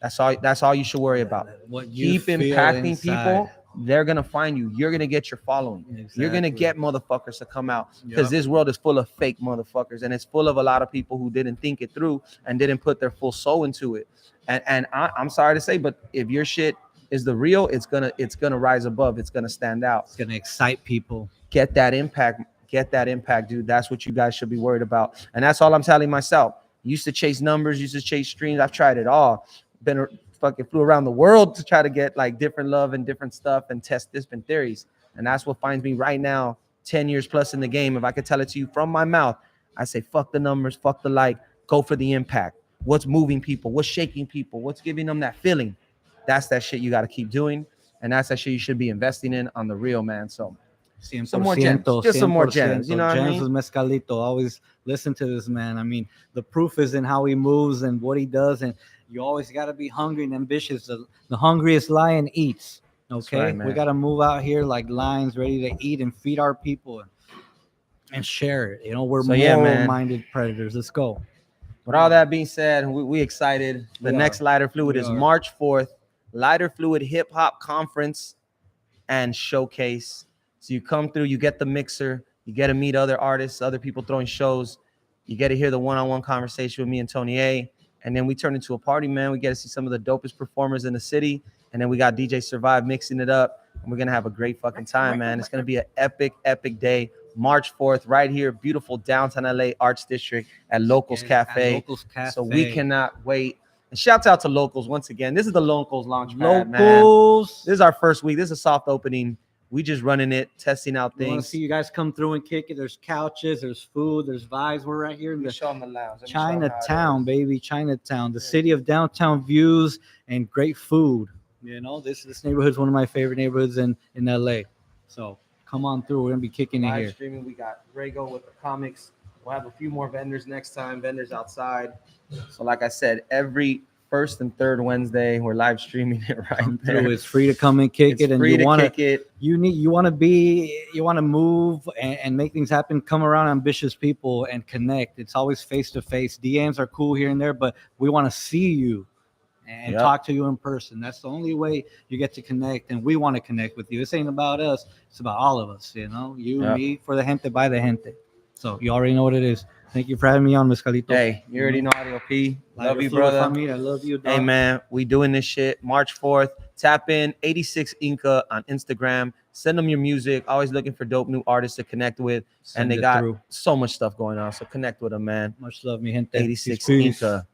that's all you should worry about. What you Keep feel impacting inside. people. They're gonna find you. You're gonna get your following. You're gonna Exactly. get motherfuckers to come out, because Yup. this world is full of fake motherfuckers, and it's full of a lot of people who didn't think it through and didn't put their full soul into it. And I'm sorry to say, but if your shit is the real, it's gonna rise above. It's gonna stand out. It's gonna excite people. Get that impact, dude. That's what you guys should be worried about. And that's all I'm telling myself. Used to chase numbers, used to chase streams. I've tried it all. Fucking flew around the world to try to get like different love and different stuff and test different theories. And that's what finds me right now, 10 years plus in the game. If I could tell it to you from my mouth, I say, fuck the numbers, fuck the like, go for the impact. What's moving people? What's shaking people? What's giving them that feeling? That's that shit you got to keep doing. And that's that shit you should be investing in on the real, man. So some more gems. Just some more gems. You know what I mean? Gems with Mescalito. Always listen to this man. I mean, the proof is in how he moves and what he does. And you always got to be hungry and ambitious. The hungriest lion eats. Okay, right, man. we got to move out here like lions, ready to eat and feed our people and share it. We're So, yeah, man. moral-minded predators. Let's go. With all that being said, we excited. The We next are. Lighter Fluid We is are. March 4th. Lighter Fluid Hip Hop Conference and Showcase. So you come through, you get the mixer, you get to meet other artists, other people throwing shows. You get to hear the one-on-one conversation with me and Tony A. And then we turn into a party, man. We get to see some of the dopest performers in the city. And then we got DJ Survive mixing it up. And we're going to have a great fucking time, man. It's going to be an epic, epic day. March 4th, right here, beautiful downtown LA Arts District at Lokels Cafe. Locals Cafe. So we cannot wait. And shouts out to Lokels once again. This is the Lokels Launchpad, man. Locals. This is our first week. This is a soft opening. We just running it, testing out We want to things. see you guys come through and kick it. There's couches, there's food, there's vibes. We're right here in the show them the lounge. Let me show 'em how it Chinatown, is. baby. Chinatown, the city of downtown views and great food. You know, this neighborhood is one of my favorite neighborhoods in LA. So come on through. We're gonna be kicking it Live here. streaming. We got Grego with the comics. We'll have a few more vendors next time. Vendors outside. So like I said, every first and third Wednesday, we're live streaming it right Come there. through. It's free to come and kick It's it, and free you to want kick it. you want to move and make things happen. Come around ambitious people and connect. It's always face to face. DMs are cool here and there, but we want to see you and Yep. talk to you in person. That's the only way you get to connect, and we want to connect with you. This ain't about us. It's about all of us. You know, you, Yep. me, for the gente, by the gente. So you already know what it is. Thank you for having me on, Mescalito. Hey, you already know Audio P. Love Lighter you, fluid, brother. familia. I love you, dog. Hey man, we doing this shit. March 4th. Tap in 86 Inca on Instagram. Send them your music. Always looking for dope new artists to connect with. Send And they it got through. so much stuff going on. So connect with them, man. Much love, mi gente. 86 Peace. Inca.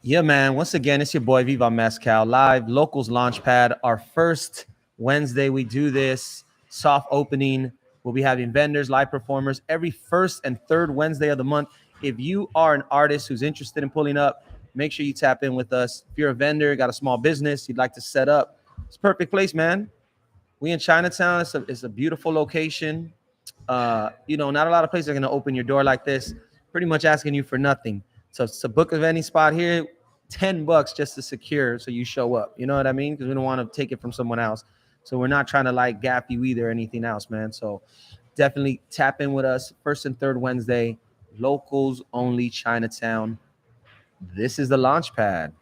Yeah, man. Once again, it's your boy Viva Mescal live. Lokels Launchpad. Our first Wednesday we do this. Soft opening. We'll be having vendors, live performers every first and third Wednesday of the month. If you are an artist who's interested in pulling up, make sure you tap in with us. If you're a vendor, got a small business, you'd like to set up, it's a perfect place, man. We in Chinatown. It's a beautiful location. You know, not a lot of places are going to open your door like this, pretty much asking you for nothing. So to book of any spot here, $10 just to secure so you show up. You know what I mean? Because we don't want to take it from someone else. So we're not trying to like gap you either or anything else, man. So definitely tap in with us first and third Wednesday, locals only Chinatown. This is the launch pad.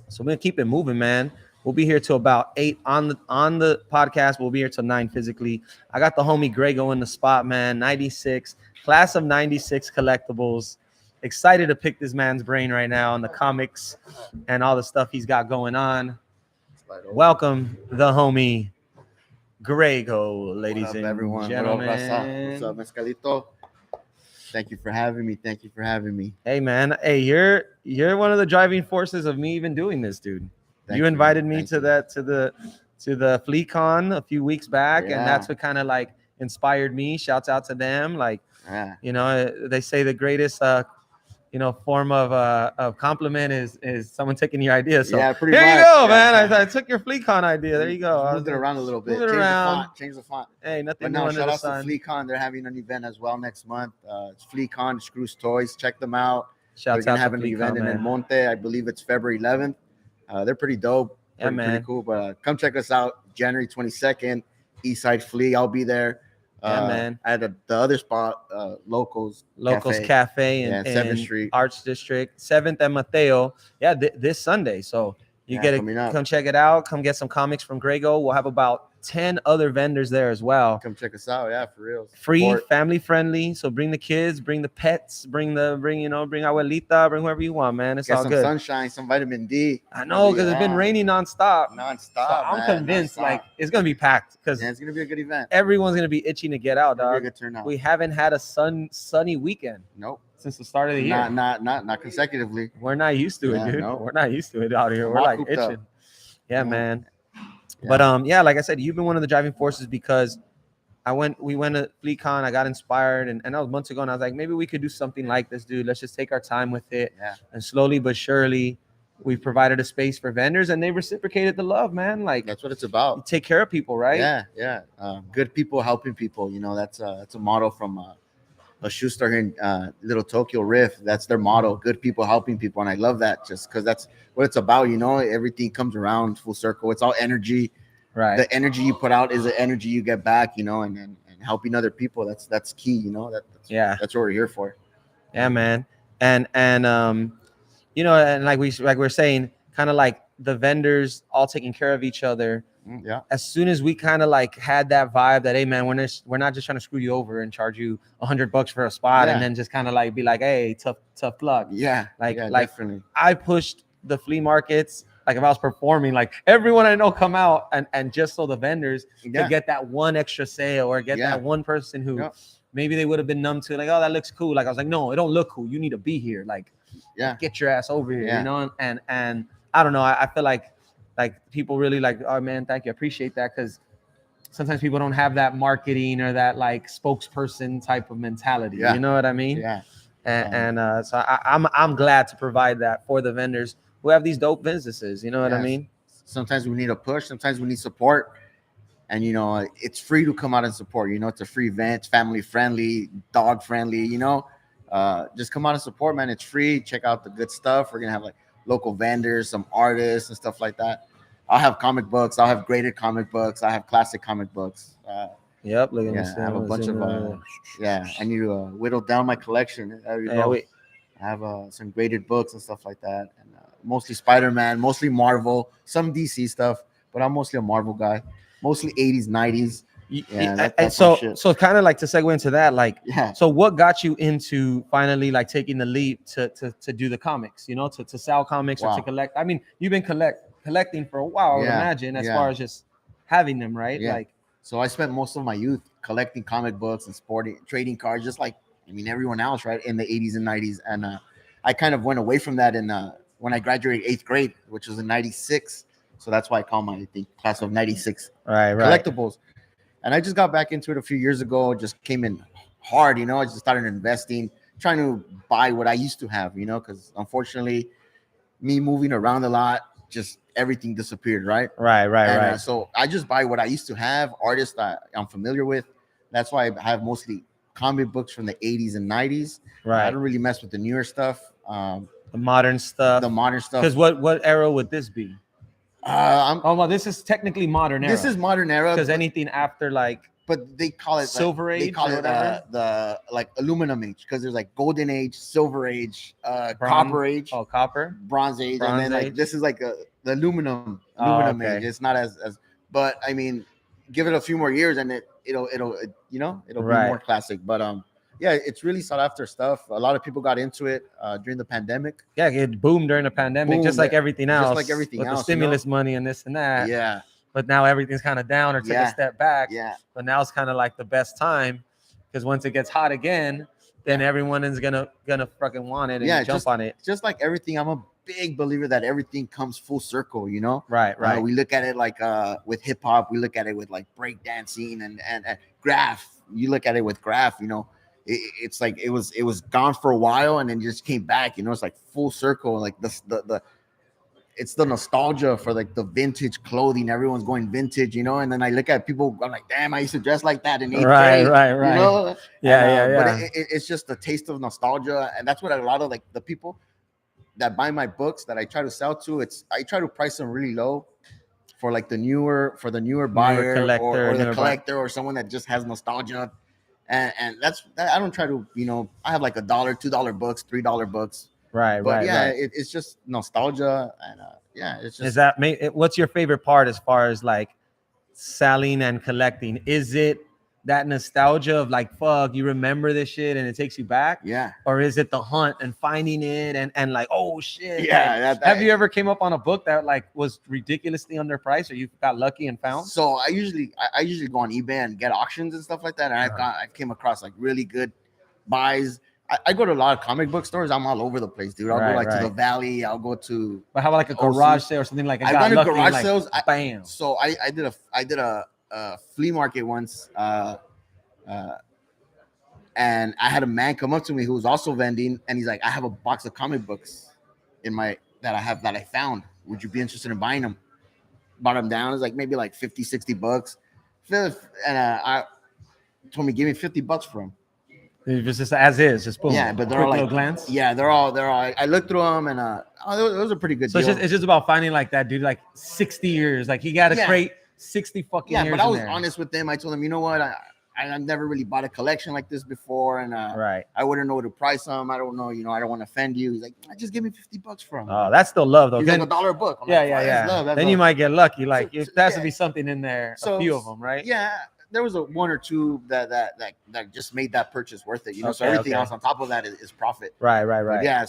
So we're gonna keep it moving, man. We'll be here till about 8 on the podcast. We'll be here till 9 physically. I got the homie Grego in the spot, man. 96, class of 96 collectibles. Excited to pick this man's brain right now on the comics and all the stuff he's got going on. Welcome the homie Grego, ladies What up, and everyone? gentlemen. What up, Raza? What's up, Mescalito? Thank you for having me. Thank you for having me. Hey man, hey, you're one of the driving forces of me even doing this, dude. Thank You invited me Thank to you. that to the FleaCon a few weeks back, and Yeah. that's what kind of like inspired me. Shouts out to them. Like, Yeah. you know, they say the greatest form of compliment is someone taking your idea. So Yeah, pretty here you much, go, yeah. man. I took your FleaCon idea. There you go. Moved it around a little bit. Move it Change around. Change the font. Hey, nothing But new no, under shout the out to sun. FleaCon. They're having an event as well next month. It's FleaCon, Screws Toys. Check them out. They're Shouts gonna out have to an FleaCon, event in El man. Monte. I believe it's February 11th. They're pretty dope. Yeah, man. Pretty cool. But come check us out. January 22nd, Eastside Flea. I'll be there. Yeah, man. At the other spot, Locals Cafe Yeah, in 7th Street. Arts District, 7th and Mateo. Yeah, this Sunday. So you Yeah, get coming to up. come check it out. Come get some comics from Grego. We'll have about 10 other vendors there as well. Come check us out. Yeah, for real. Free, Support. family friendly. So bring the kids, bring the pets, bring abuelita, bring whoever you want, man. It's Get all some good. sunshine, some vitamin D. I know because it's been Yeah. raining nonstop. Nonstop. So I'm man, convinced nonstop. like it's gonna be packed because Yeah, it's gonna be a good event. everyone's gonna be itching to get out, It'll be a dog. good turnout. We haven't had a sunny weekend Nope. since the start of the year. Not consecutively. We're not used to it, Yeah, dude. no. We're not used to it out here. I'm We're all like cooped up. itching. Yeah, Yeah. man. Yeah. But yeah, like I said, you've been one of the driving forces because we went to FleaCon. I got inspired, and that was months ago. And I was like, maybe we could do something like this, dude. Let's just take our time with it. Yeah. And slowly but surely, we've provided a space for vendors, and they reciprocated the love, man. Like, That's what it's you about. take care of people, right? Yeah. Good people helping people. You know, that's a motto from a shoe store here in Little Tokyo Riff. That's their motto. Good people helping people, and I love that just because that's what it's about. You know, everything comes around full circle. It's all energy. Right. The energy you put out is the energy you get back. You know, and helping other people. That's key. You know, Yeah. That's what we're here for. Yeah, man. And you know, and like we're saying, kind of like the vendors all taking care of each other. Yeah. As soon as we kind of like had that vibe that, hey man, we're not just trying to screw you over and charge you $100 for a spot, Yeah. and then just kind of like be like, hey, tough luck. Yeah. Like Definitely. I pushed the flea markets. Like if I was performing, like everyone I know come out and just so the vendors Yeah. to get that one extra sale or get Yeah. that one person who Yeah. maybe they would have been numb to, like, oh, that looks cool. Like I was like, no, it don't look cool. You need to be here. Like, Yeah. get your ass over here, Yeah. you know? And I don't know. I feel like people really like, oh man, thank you. I appreciate that. Cause sometimes people don't have that marketing or that like spokesperson type of mentality. Yeah. You know what I mean? Yeah. So I'm glad to provide that for the vendors. who have these dope businesses. You know what I Yes. mean? Sometimes we need a push. Sometimes we need support. And it's free to come out and support. It's a free event, family friendly, dog friendly. Just come out and support, man. It's free. Check out the good stuff. We're gonna have like local vendors, some artists, and stuff like that. I'll have comic books. I'll have graded comic books. I have classic comic books. Yep. Look at Yeah, I have a bunch of. Yeah, I need to whittle down my collection. There you Yeah, go. I have some graded books and stuff like that, and mostly Spider-Man, mostly Marvel, some DC stuff, but I'm mostly a Marvel guy. Mostly 80s, 90s. Yeah, that's my shit. so kind of like to segue into that, like, Yeah. so what got you into finally like taking the leap to do the comics, to sell comics or to Wow. collect? I mean, you've been collecting for a while, I would Yeah, imagine, as yeah. far as just having them, right? Yeah. Like, So I spent most of my youth collecting comic books and sporting trading cards, just like everyone else, right, in the 80s and 90s. And I kind of went away from that in when I graduated 8th grade, which was in 96. So that's why I call my class of 96 right. collectibles. And I just got back into it a few years ago. Just came in hard, I just started investing, trying to buy what I used to have, because unfortunately, me moving around a lot, just everything disappeared, right? Right. So I just buy what I used to have, artists that I'm familiar with. That's why I have mostly comic books from the 80s and 90s. I Right. don't really mess with the newer stuff, The modern stuff. the modern stuff. Because what era would this be? I'm, Oh, well, this is technically modern era. this is modern era, because anything after like but they call it Silver They Age call or it whatever? the like aluminum age, because there's like golden age, silver age, Bronze- copper age, copper. bronze age, Bronze and then like age. this is like the aluminum Oh, age. okay. It's not as but I mean, give it a few more years and it'll be Right. more classic. But yeah, it's really sought after stuff. A lot of people got into it during the pandemic. Yeah, it boomed during the pandemic, just Boomed, like everything else. just like everything with else, the stimulus money and this and that. Yeah, But now everything's kind of down or took a Yeah. step back. yeah, But now it's kind of like the best time because once it gets hot again, then everyone is gonna fucking want it and Yeah, jump on it. just like everything. I'm a big believer that everything comes full circle. Right. We look at it like with hip hop, we look at it with like break dancing and graph. You look at it with graph, it's like it was gone for a while and then just came back. It's like full circle. Like the it's the nostalgia for like the vintage clothing. Everyone's going vintage, and then I look at people. I'm like, damn, I used to dress like that in 8th grade. Right. Yeah. But it's just the taste of nostalgia, and that's what a lot of like the people that buy my books that I try to sell to. I try to price them really low for like the newer buyer collector, or the newer collector or someone that just has nostalgia. And I don't try to, I have like $1, $2 books, $3 books. Right. But yeah, Right. it's just nostalgia. And yeah, it's just. Is that what's your favorite part as far as like selling and collecting? Is it that nostalgia of like, fuck, you remember this shit and it takes you back? Yeah. Or is it the hunt and finding it and like, oh shit? Yeah. Like, have you ever came up on a book that like was ridiculously underpriced or you got lucky and found? So I usually go on eBay and get auctions and stuff like that. And I came across like really good buys. I go to a lot of comic book stores. I'm all over the place, dude. I'll go to the Valley. I'll go to. But how about like a garage sale or something like? I went to garage sales. Bam. So I did a flea market once, and I had a man come up to me who was also vending, and he's like, "I have a box of comic books that I found. Would you be interested in buying them?" Bought them down. It's like maybe like $50-$60, and I told me give me $50 for them. It was just as is, just boom. Yeah, but they're all like glance. Yeah, they're all. I looked through them and those are pretty good. So deal. it's just about finding like that dude, like 60 years, like he got to create 60 fucking years. Yeah, but I was there. honest with them. I told them, you know what, I've never really bought a collection like this before, and I wouldn't know what to price them. I don't know, I don't want to offend you. He's like, just give me $50 for them. Oh, that's still love though. He's Then, like $1 a book. I'm yeah. That's love, that's then love. you might get lucky. Like So, there has to be something in there, So, a few of them, right? Yeah, there was one or two that just made that purchase worth it. So Okay, everything else on top of that is profit. Right. But yeah.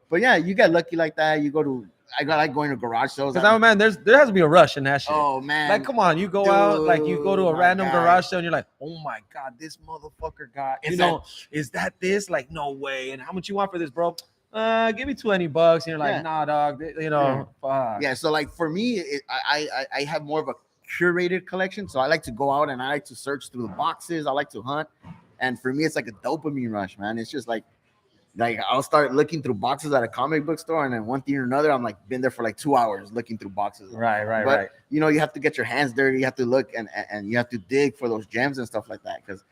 But yeah, you get lucky like that. You go to. I like going to garage sales. Because man, there has to be a rush in that shit. Oh man! Like, come on, you go out, like you go to a my random God. garage sale, and you're like, oh my god, this motherfucker got, is that this? Like, no way. And how much you want for this, bro? Give me $20. And you're like, nah, dog. Fuck. Yeah. So like for me, I have more of a curated collection. So I like to go out and I like to search through the boxes. I like to hunt, and for me, it's like a dopamine rush, man. It's just like Like I'll start looking through boxes at a comic book store, and then one thing or another, I'm like been there for like 2 hours looking through boxes. Right. But you know, you have to get your hands dirty. You have to look and you have to dig for those gems and stuff like that, because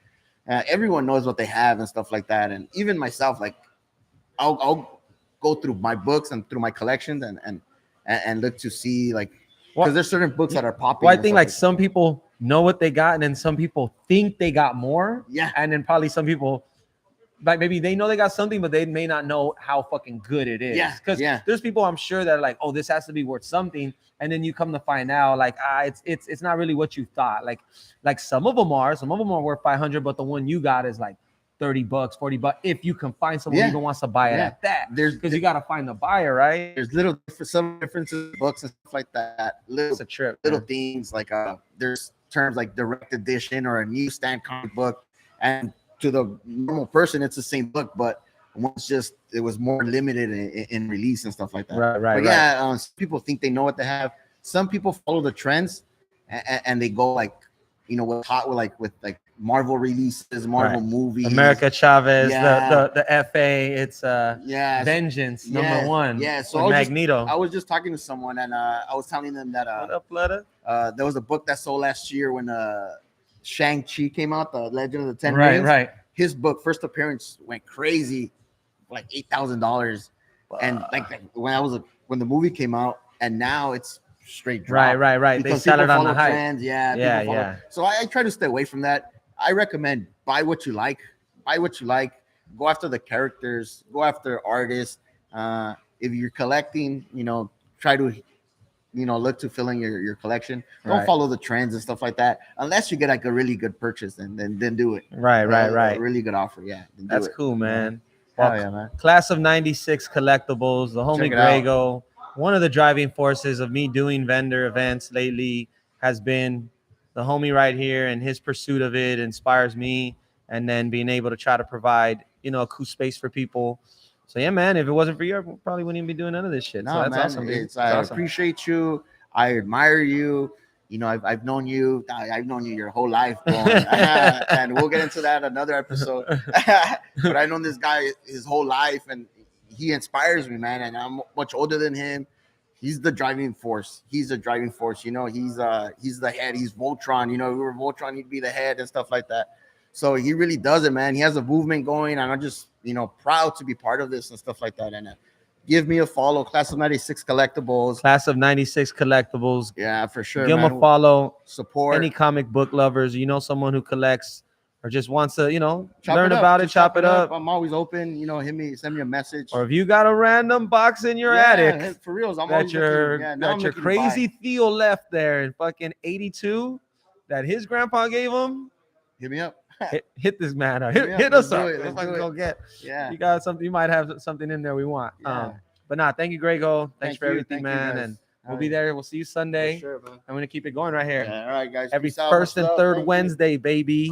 everyone knows what they have and stuff like that. And even myself, like I'll go through my books and through my collections and look to see like, because there's certain books that are popping. Well, I think like some people know what they got, and then some people think they got more. Yeah. And then probably some people, like maybe they know they got something, but they may not know how fucking good it is. Yeah, Because there's people I'm sure that are like, oh, this has to be worth something, and then you come to find out like it's not really what you thought. Like some of them are worth 500, but the one you got is like $30, $40 if you can find someone who even wants to buy it at that. Because you got to find the buyer, right? There's little some differences in books and stuff like that. It's a trip. Little things like there's terms like direct edition or a newsstand comic book, and to the normal person it's the same book, but once just it was more limited in release and stuff like that. Right. Some people think they know what they have. Some people follow the trends and they go like, you know, with Marvel releases, Marvel movies, America Chavez, the FA, it's Vengeance number 1. Yeah, so Magneto. I was just talking to someone, and I was telling them that What up, Flutta? there was a book that sold last year when Shang-Chi came out, the Legend of the Ten Rings. Right. His book, first appearance, went crazy, like $8,000, and like when the movie came out, and now it's straight drop. Right. They sell it on the hype. Trends, yeah. So I try to stay away from that. I recommend buy what you like. Go after the characters. Go after artists. If you're collecting, you know, try to, you know, look to fill in your collection. Don't follow the trends and stuff like that. Unless you get like a really good purchase, then do it. Right. A really good offer, That's cool, man. Well, yeah, man. Class of '96 collectibles. The homie Grego, one of the driving forces of me doing vendor events lately has been the homie right here, and his pursuit of it inspires me. And then being able to try to provide, you know, a cool space for people. So yeah, man, if it wasn't for you, I probably wouldn't even be doing none of this shit. No, so that's man, awesome, dude. I awesome. appreciate you. I admire you. You know, I've known you. I've known you your whole life, bro. And we'll get into that another episode. But I've known this guy his whole life, and he inspires me, man. And I'm much older than him. He's the driving force. You know, he's the head. He's Voltron. You know, if we were Voltron, he'd be the head and stuff like that. So he really does it, man. He has a movement going, and I'm just, you know, proud to be part of this and stuff like that. And give me a follow, Class of '96 Collectibles. Class of '96 Collectibles. Yeah, for sure. Give them a follow. Support any comic book lovers. You know, someone who collects or just wants to, you know, learn about it, chop it up. I'm always open. You know, send me a message. Or if you got a random box in your attic, for reals, I'm that your looking crazy Theo left there in fucking '82, that his grandpa gave him. Hit me up. Hit this man up. Hit us up. Let's go get. Yeah. You got something. You might have something in there we want. Yeah. But nah, thank you, Grego. Thanks for everything, thank man. you, and we'll be there. We'll see you Sunday. For sure, man. I'm gonna keep it going right here. Yeah, all right, guys. Every Peace out. first and Much love. third Thank you. Wednesday, baby.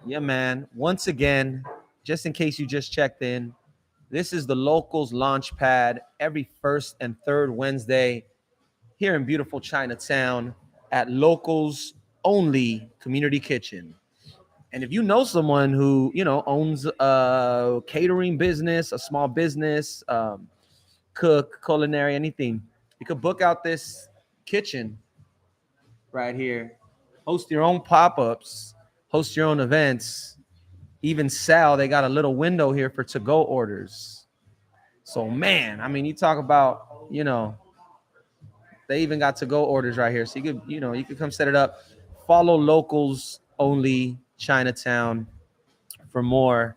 Yeah, man. Once again, just in case you just checked in, this is the Lokels Launchpad every first and third Wednesday here in beautiful Chinatown at Lokels Only Community Kitchen. And if you know someone who, you know, owns a catering business, a small business, cook, culinary, anything, you could book out this kitchen right here, host your own pop-ups, host your own events, even sell. They got a little window here for to-go orders. So, man, I mean, you talk about, you know, they even got to-go orders right here. So you could come set it up. Follow Lokels Only Chinatown for more.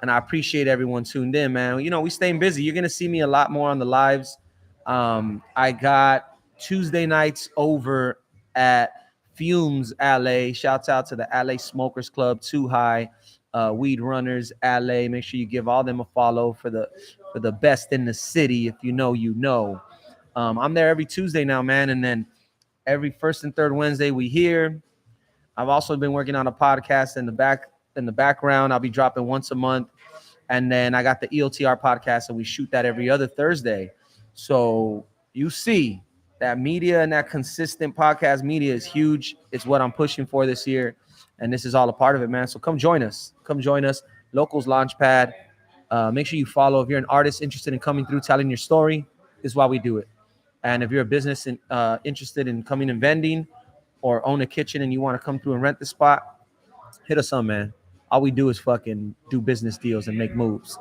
And I appreciate everyone tuned in, man. You know, we staying busy. You're going to see me a lot more on the lives. I got Tuesday nights over at Fumes LA. Shouts out to the LA Smokers Club, Too High, Weed Runners LA. Make sure you give all them a follow for the best in the city. If you know, you know. I'm there every Tuesday now, man. And then every first and third Wednesday we here. I've also been working on a podcast in the background. I'll be dropping once a month. And then I got the EOTR podcast, and we shoot that every other Thursday. So you see that media and that consistent podcast media is huge. It's what I'm pushing for this year. And this is all a part of it, man. So come join us. Lokels Launchpad. Make sure you follow. If you're an artist interested in coming through, telling your story, this is why we do it. And if you're a business interested in coming and vending or own a kitchen and you want to come through and rent the spot, hit us up, man. All we do is fucking do business deals and make moves.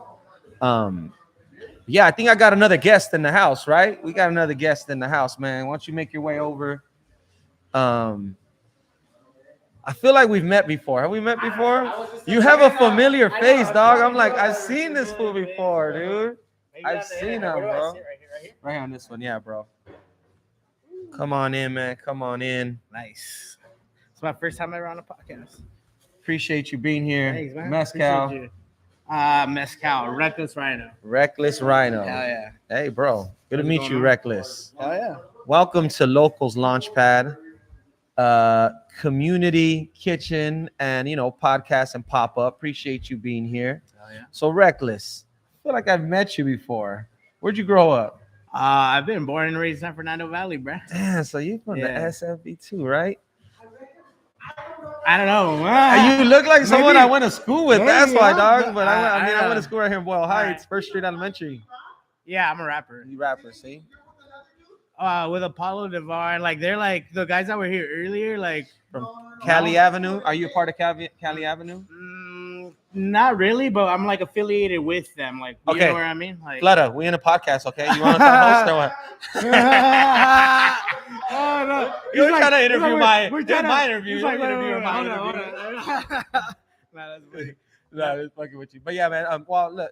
Yeah, I think I got another guest in the house, right? We got another guest in the house, man. Why don't you make your way over? I feel like we've met before. Have we met before? You have a familiar face, dog. I'm like, I've seen this fool before, dude. I've seen him, bro. Right on this one, yeah, bro. Come on in, man. Come on in. Nice. It's my first time ever on a podcast. Appreciate you being here. Thanks, man. Mescal. Mescal, Reckless Rhino. Reckless Rhino. Hell yeah. Hey, bro. Good to What's meet going you, on? Reckless. Hell yeah. Welcome to Lokels Launchpad, community kitchen, and podcast and pop up. Appreciate you being here. Hell yeah. So Reckless, I feel like I've met you before. Where'd you grow up? I've been born and raised in San Fernando Valley, bro. Damn, so you from the Yeah. SFB too, right? I don't know. You look like someone maybe. I went to school with. Maybe, That's why, yeah. dog. But I I went to school right here in Boyle Heights, right. First Street Elementary. Yeah, I'm a rapper. You rapper, see? With Apollo Devon, like they're like the guys that were here earlier, like From Cali Avenue. Are you a part of Cali Avenue? not really, but I'm like affiliated with them. Like, you Okay. know what I mean? Like, Flutta, we in a podcast, okay? You want to host or what? oh no! You're trying to interview my my interview. He's You're like, wait, interviewing wait, my hold interview. on, hold on. Nah, that's funny. No, it's fucking with you. But yeah, man. Well, look,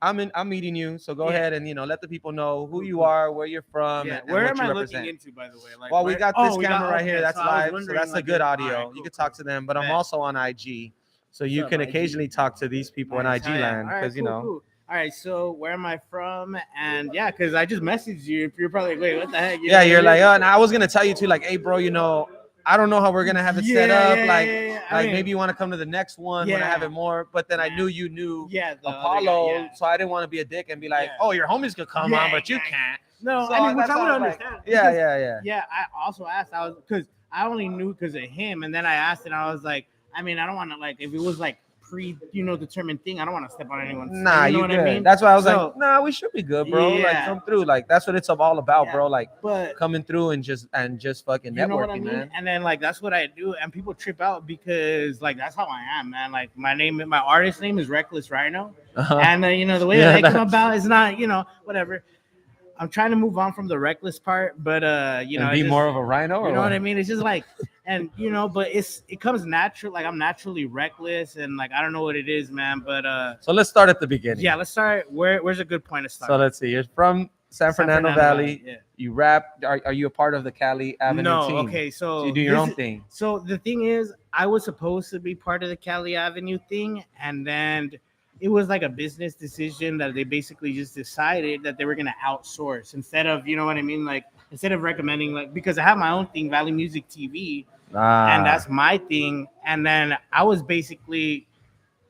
I'm meeting you, so go Yeah. ahead and let the people know who you are, where you're from, Yeah, and where what am you I represent. looking into, by the way? Like, Well, we where- got this we camera right okay, here. That's so I was live, so wondering, that's a like, good all audio. right, You cool, can cool. talk to them, but I'm Bet. also on IG, so you What's can up, IG? occasionally talk to these people Nice, in IG hell yeah. land All right, because cool. All right, so where am I from? And yeah, because I just messaged you. If you're probably like, wait, what the heck? You know yeah, what you're I like, mean? oh, and I was gonna tell you too, like, hey, bro, I don't know how we're gonna have it set Yeah, up, yeah, like. yeah, yeah. I Like mean, maybe you want to come to the next one when I have Yeah. it more, but then I Yeah. knew you knew yeah, the other Apollo, guy, yeah. so I didn't want to be a dick and be like, Yeah. oh, your homies could come Yeah, on, but you exactly. can't. No, So I mean, which that's I would why I was like, understand. Yeah, because- yeah. Yeah, I also asked. Because I only knew because of him, and then I asked, and I was like, I mean, I don't want to like if it was like determined thing. I don't want to step on anyone's. Nah, you know you what good. I mean? That's why I was So- like, nah, we should be good, bro. Like Yeah. come through. Like that's what it's all about, Yeah. bro. Like But coming through and just fucking you know what I networking, mean? man. And then like that's what I do, and people trip out because like that's how I am, man. Like my artist name is Reckless Rhino, Uh-huh. and the way Yeah, that I come that's- about is not whatever. I'm trying to move on from the reckless part, but And I be just- more of a rhino, or you know what I mean? It's just like, and but it comes natural. Like I'm naturally reckless, and like I don't know what it is, man. But So let's start at the beginning. yeah, let's start. Where's a good point to start? So let's see. You're from San Fernando Valley. Yeah. You rap. Are you a part of the Cali Avenue No, team? okay, so So you do your this own is- thing. So the thing is, I was supposed to be part of the Cali Avenue thing, and then it was like a business decision that they basically just decided that they were gonna outsource instead of, you know what I mean, like instead of recommending like because I have my own thing, Valley Music TV, and that's my thing, and then I was basically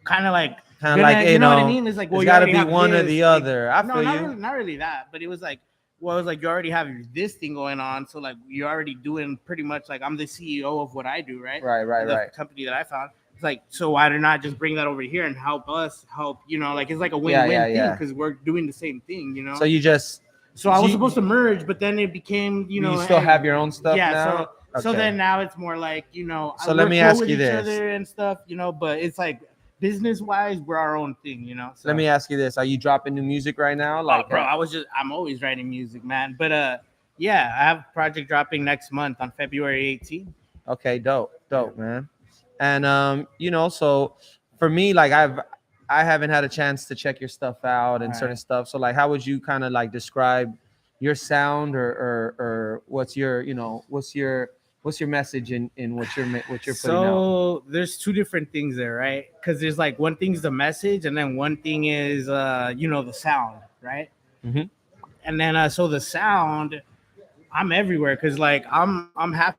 kind of like Kind of like you know what I mean? It's like, well, it's you got to already be have one or this, the like- other. I no, feel not you. really, not really that, but it was like, well, it was like you already have this thing going on, so like you're already doing pretty much like I'm the CEO of what I do, right? Right. The company that I found. It's like, so why do not just bring that over here and help us help? Like it's like a win-win Yeah, thing yeah. because we're doing the same thing, So you just So I was you- supposed to merge, but then it became, you still hey, have your own stuff yeah. now. So Okay. then now it's more like So let we're me cool ask with you each this. other and stuff, but it's like business wise, we're our own thing, So. Let me ask you this: are you dropping new music right now? Like, bro, I'm always writing music, man. But yeah, I have a project dropping next month on February 18th. Okay, dope, man. And so for me, like I haven't had a chance to check your stuff out and certain Alright. stuff. So like, how would you kind of like describe your sound or what's your what's your message in what you're putting out? So there's two different things there, right? Because there's like one thing's the message, and then one thing is the sound, right? Mhm. And then so the sound, I'm everywhere because like I'm half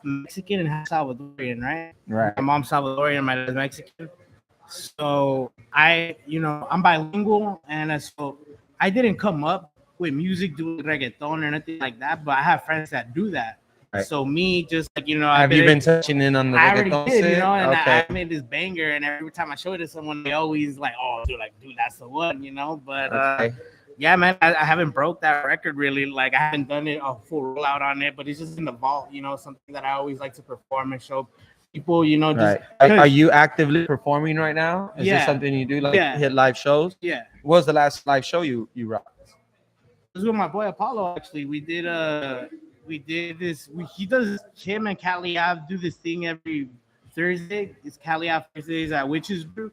Mexican and half Salvadorian, right? Right. My mom's Salvadorian, my dad's Mexican. So I'm bilingual, and so I didn't come up with music doing reggaeton or nothing like that, but I have friends that do that. Right. So me, just like Have you been touching in on the I already reggaeton did, shit? and Okay. I made this banger, and every time I show it to someone, they always like, "Oh, dude, that's the one," But Okay. yeah, man, I haven't broke that record really. Like I haven't done it a full rollout on it, but it's just in the vault, something that I always like to perform and show people, just Right. Are 'cause- you actively performing right now? Is this Yeah. something you do, like Yeah. hit live shows? yeah. What was the last live show you rocked? It was with my boy Apollo. Actually, we did this. He does him and Cali Ave do this thing every Thursday. It's Cali Ave Thursdays at Witches Brew.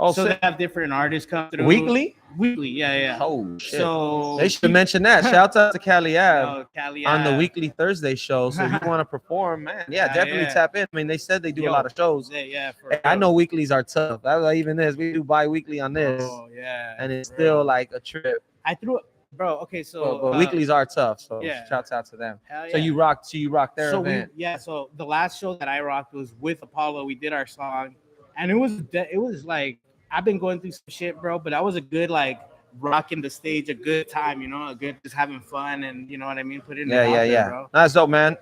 Oh, So sick. they have different artists come through Weekly? Weekly, yeah. Oh shit. So They should mention that. Shout out to Cali Ave Cali on the Ave. weekly Thursday show. So if you want to perform, man, yeah, Yeah, definitely yeah. tap in. I mean, they said they do a Yo, lot of shows. Yeah, for Hey, I real. know weeklies are tough. That's like even this. We do bi-weekly on this, Oh yeah, and it's for still real. like a trip. I threw it, bro. Okay, so But weeklies are tough. So yeah. shouts out to them. hell So yeah. you rocked. So you rocked their So event. so the last show that I rocked was with Apollo. We did our song, and it was like I've been going through some shit, bro. But that was a good like rocking the stage, a good time, a good just having fun, and you know what I mean. Putting it out there, bro. That's dope, man.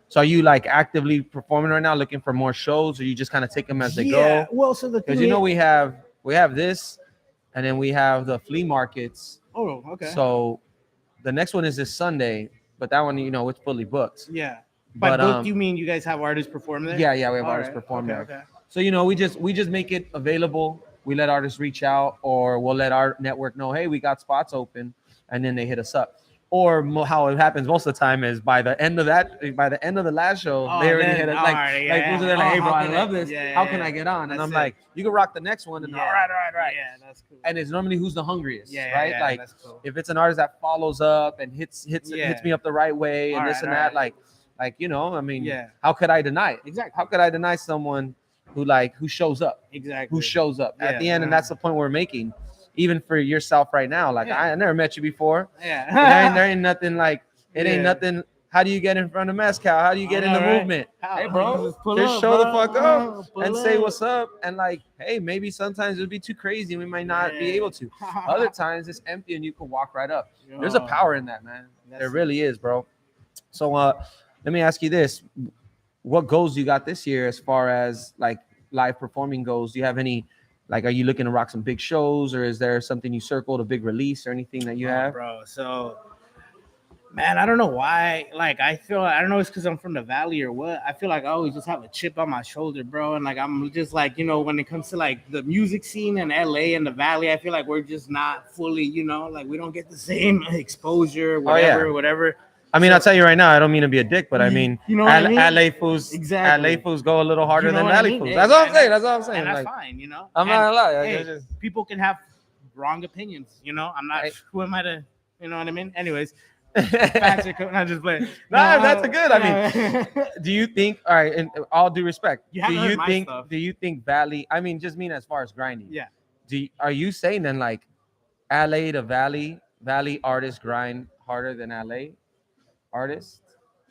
So are you like actively performing right now, looking for more shows, or you just kind of take them as they go? Well, so the thing Because we have this, and then we have the flea markets. Oh, okay. So the next one is this Sunday, but that one, it's fully booked. Yeah. But But you mean you guys have artists perform there? yeah, we have All artists right. perform there. Okay. So we just make it available. We let artists reach out, or we'll let our network know, hey, we got spots open, and then they hit us up. Or how it happens most of the time is by the end of the last show, Oh, they already then, hit us. all Like, right, like, yeah. they're like, hey, Oh, bro, how I can love I- this. yeah, How yeah, can I get on? And that's I'm it. like, you can rock the next one. And Yeah. all right. Yeah, that's cool. And it's normally who's the hungriest, Yeah, right? yeah, Like, that's cool. if it's an artist that follows up and hits Yeah. me up the right way and All this right, and all that, right. like I mean, Yeah. how could I deny it? Exactly. How could I deny someone who shows up? Exactly. Who shows up at Yeah, the end? And that's the point we're making, even for yourself right now. Like, Yeah. I never met you before. Yeah. There ain't nothing like it ain't Yeah. nothing. How do you get in front of Mescal? How do you get in the All right. movement? How- Hey, bro, just pull just up, show the bro. fuck up Pull and say up. what's up. And like, hey, maybe sometimes it'll be too crazy. We might not be Yeah. able to. Other times it's empty and you can walk right up. There's a Yo, power in that, man. that's There it. really is, bro. So let me ask you this. What goals you got this year as far as like live performing goes? Do you have any, like, are you looking to rock some big shows, or is there something you circled, a big release or anything that you have? bro. So, man, I don't know why. Like, I don't know, it's because I'm from the valley or what. I feel like I always just have a chip on my shoulder, bro. And like, I'm just like, when it comes to like the music scene in LA and the valley, I feel like we're just not fully, like we don't get the same exposure, whatever. I mean, I'll tell you right now, I don't mean to be a dick, but I mean, You know what I mean? LA fools, Exactly. LA fools go a little harder You know than what I Valley mean? fools. Yeah, That's all I'm and saying. That's all I'm saying. And that's Like, fine, I'm not gonna lie. Hey, Just- people can have wrong opinions, I'm not, Right. who am I to, you know what I mean? Anyways, facts are coming, I'm just playing. Nah, that's a good. I mean, do you think? All right, in all due respect, You haven't heard my stuff. Do you think Valley? I mean, just mean as far as grinding. Yeah. Are you saying then like LA to Valley artists grind harder than LA artists?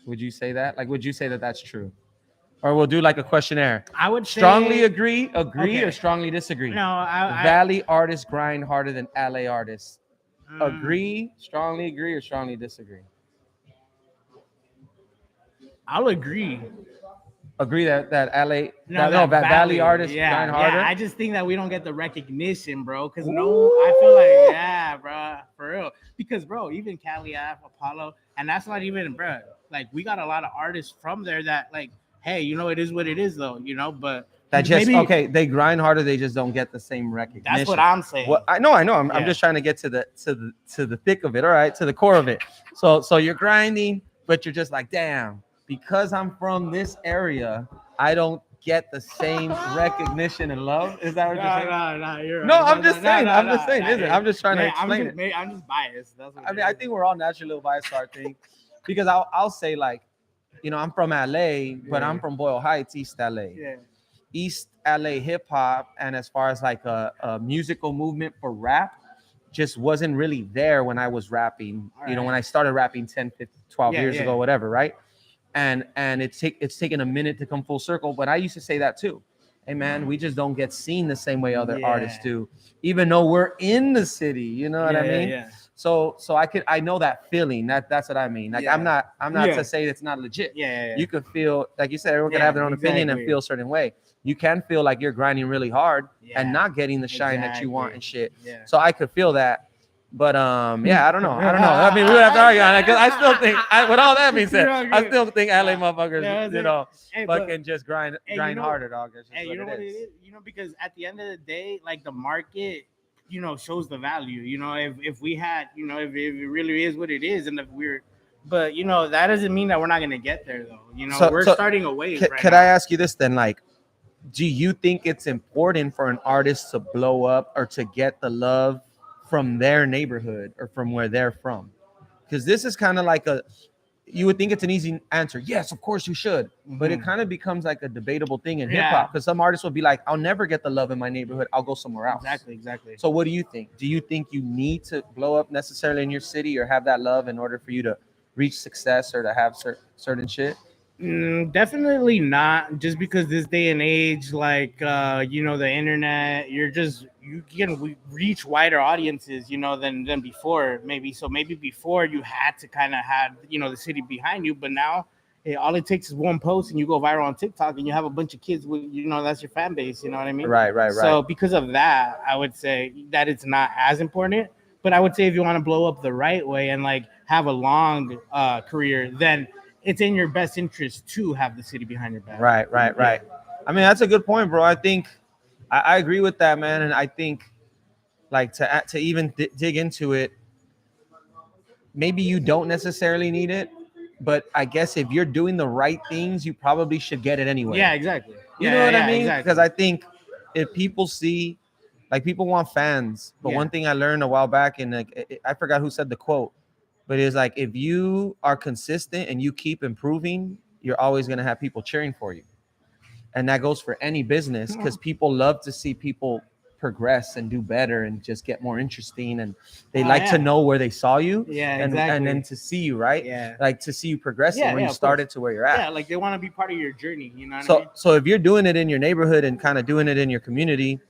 Would you say that? Like, would you say that that's true? Or we'll do like a questionnaire. I would say, Strongly agree, Okay. or strongly disagree? No, Valley artists grind harder than LA artists. Mm, Agree, strongly agree, or strongly disagree? I'll agree. Agree that LA, that Valley artists grind harder. Yeah, I just think that we don't get the recognition, bro. Because I feel like, yeah, bro, for real. Because, bro, even Cali Ave, Apollo, and that's not even, bro. Like, we got a lot of artists from there that, like, hey, it is what it is, though, but That just maybe- okay. They grind harder. They just don't get the same recognition. That's what I'm saying. What I know. I'm Yeah. just trying to get to the thick of it. All right, to the core of it. So you're grinding, but you're just like, damn, because I'm from this area, I don't get the same recognition and love. Is that what you're saying? No, you're right. No, I'm just saying. I'm just saying. Isn't it? yeah. I'm just trying to explain it. I'm just biased. That's what I it mean, I is. think we're all naturally a little biased to our thing, because I'll say like, I'm from LA, but Yeah. I'm from Boyle Heights, East LA. Yeah. East LA hip hop, and as far as like a musical movement for rap, just wasn't really there when I was rapping. All When right. I started rapping 10, 15, 12 Yeah, years yeah. ago, whatever, right? And it's taken a minute to come full circle, but I used to say that too. Hey man, we just don't get seen the same way other Yeah. artists do, even though we're in the city. You know what I mean? Yeah. So I know that feeling. That's what I mean. Like Yeah. I'm not Yeah. to say it's not legit. Yeah. You could feel, like you said, everyone can Yeah, have their own opinion and exactly. feel a certain way. You can feel like you're grinding really hard Yeah, and not getting the shine that you want exactly. and shit. Yeah. So I could feel that. But yeah, I don't know. I mean, we would have to argue on it because I still think, with all that being said, You're I good. still think LA motherfuckers, Yeah, you know, hey, but- fucking just grind Hey, you grind know- harder, dog. That's just Hey, what you know it what it is. is? You know, because at the end of the day, like the market, you know, shows the value. You know, if we had, you know, if it really is what it is, and if we're, but you know, that doesn't mean that we're not gonna get there though. You know, we're starting a wave right Could now. I ask you this then? Like, do you think it's important for an artist to blow up or to get the love from their neighborhood or from where they're from? Because this is kind of like you would think it's an easy answer. Yes, of course you should. But it Mhm. kind of becomes like a debatable thing in Yeah. hip hop because some artists will be like, I'll never get the love in my neighborhood. I'll go somewhere else. Exactly. So what do you think? Do you think you need to blow up necessarily in your city or have that love in order for you to reach success or to have certain shit? Definitely not. Just because this day and age, like you know, the internet, you can reach wider audiences, you know, than before. Maybe so. Maybe before you had to kind of have, you know, the city behind you, but now all it takes is one post and you go viral on TikTok and you have a bunch of kids with, you know, that's your fan base. You know what I mean? Right. So because of that, I would say that it's not as important. But I would say if you want to blow up the right way and like have a long career, then it's in your best interest to have the city behind your back. Right. I mean, that's a good point, bro. I think I agree with that, man. And I think like to even dig into it, maybe you don't necessarily need it, but I guess if you're doing the right things, you probably should get it anyway. Yeah, exactly. You know what I mean? Exactly. Because I think if people see, like, people want fans. But Yeah. one thing I learned a while back, and like I forgot who said the quote, but it's like if you are consistent and you keep improving, you're always gonna have people cheering for you, and that goes for any business because people love to see people progress and do better and just get more interesting, and they like to know where they saw you. Yeah, and exactly. then to see you, right? Yeah. Like to see you progressing Yeah, when yeah, you of started to where you're at. Yeah, like they want to be part of your journey. You know what I mean? So if you're doing it in your neighborhood and kind of doing it in your community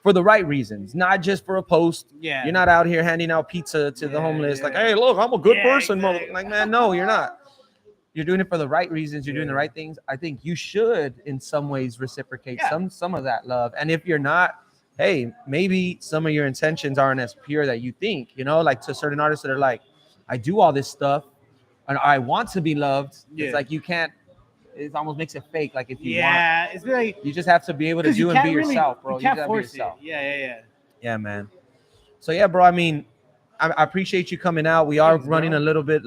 for the right reasons, not just for a post. Yeah. You're not out here handing out pizza to the Yeah, homeless, like, yeah. hey, look, I'm a good Yeah, person. exactly. Like, man, no, you're not. You're doing it for the right reasons. You're doing the Yeah. right things. I think you should, in some ways, reciprocate Yeah. some of that love. And if you're not, hey, maybe some of your intentions aren't as pure that you think. You know, like to certain artists that are like, I do all this stuff, and I want to be loved. Yeah. It's like you can't. It almost makes it fake. Like if you want, Yeah, it's like you just have to be able to 'cause you do and be can't really- yourself, bro. You can't just gotta be force it. yourself. Yeah. Yeah, man. So yeah, bro. I mean, I appreciate you coming out. We are Thanks, running bro. a little bit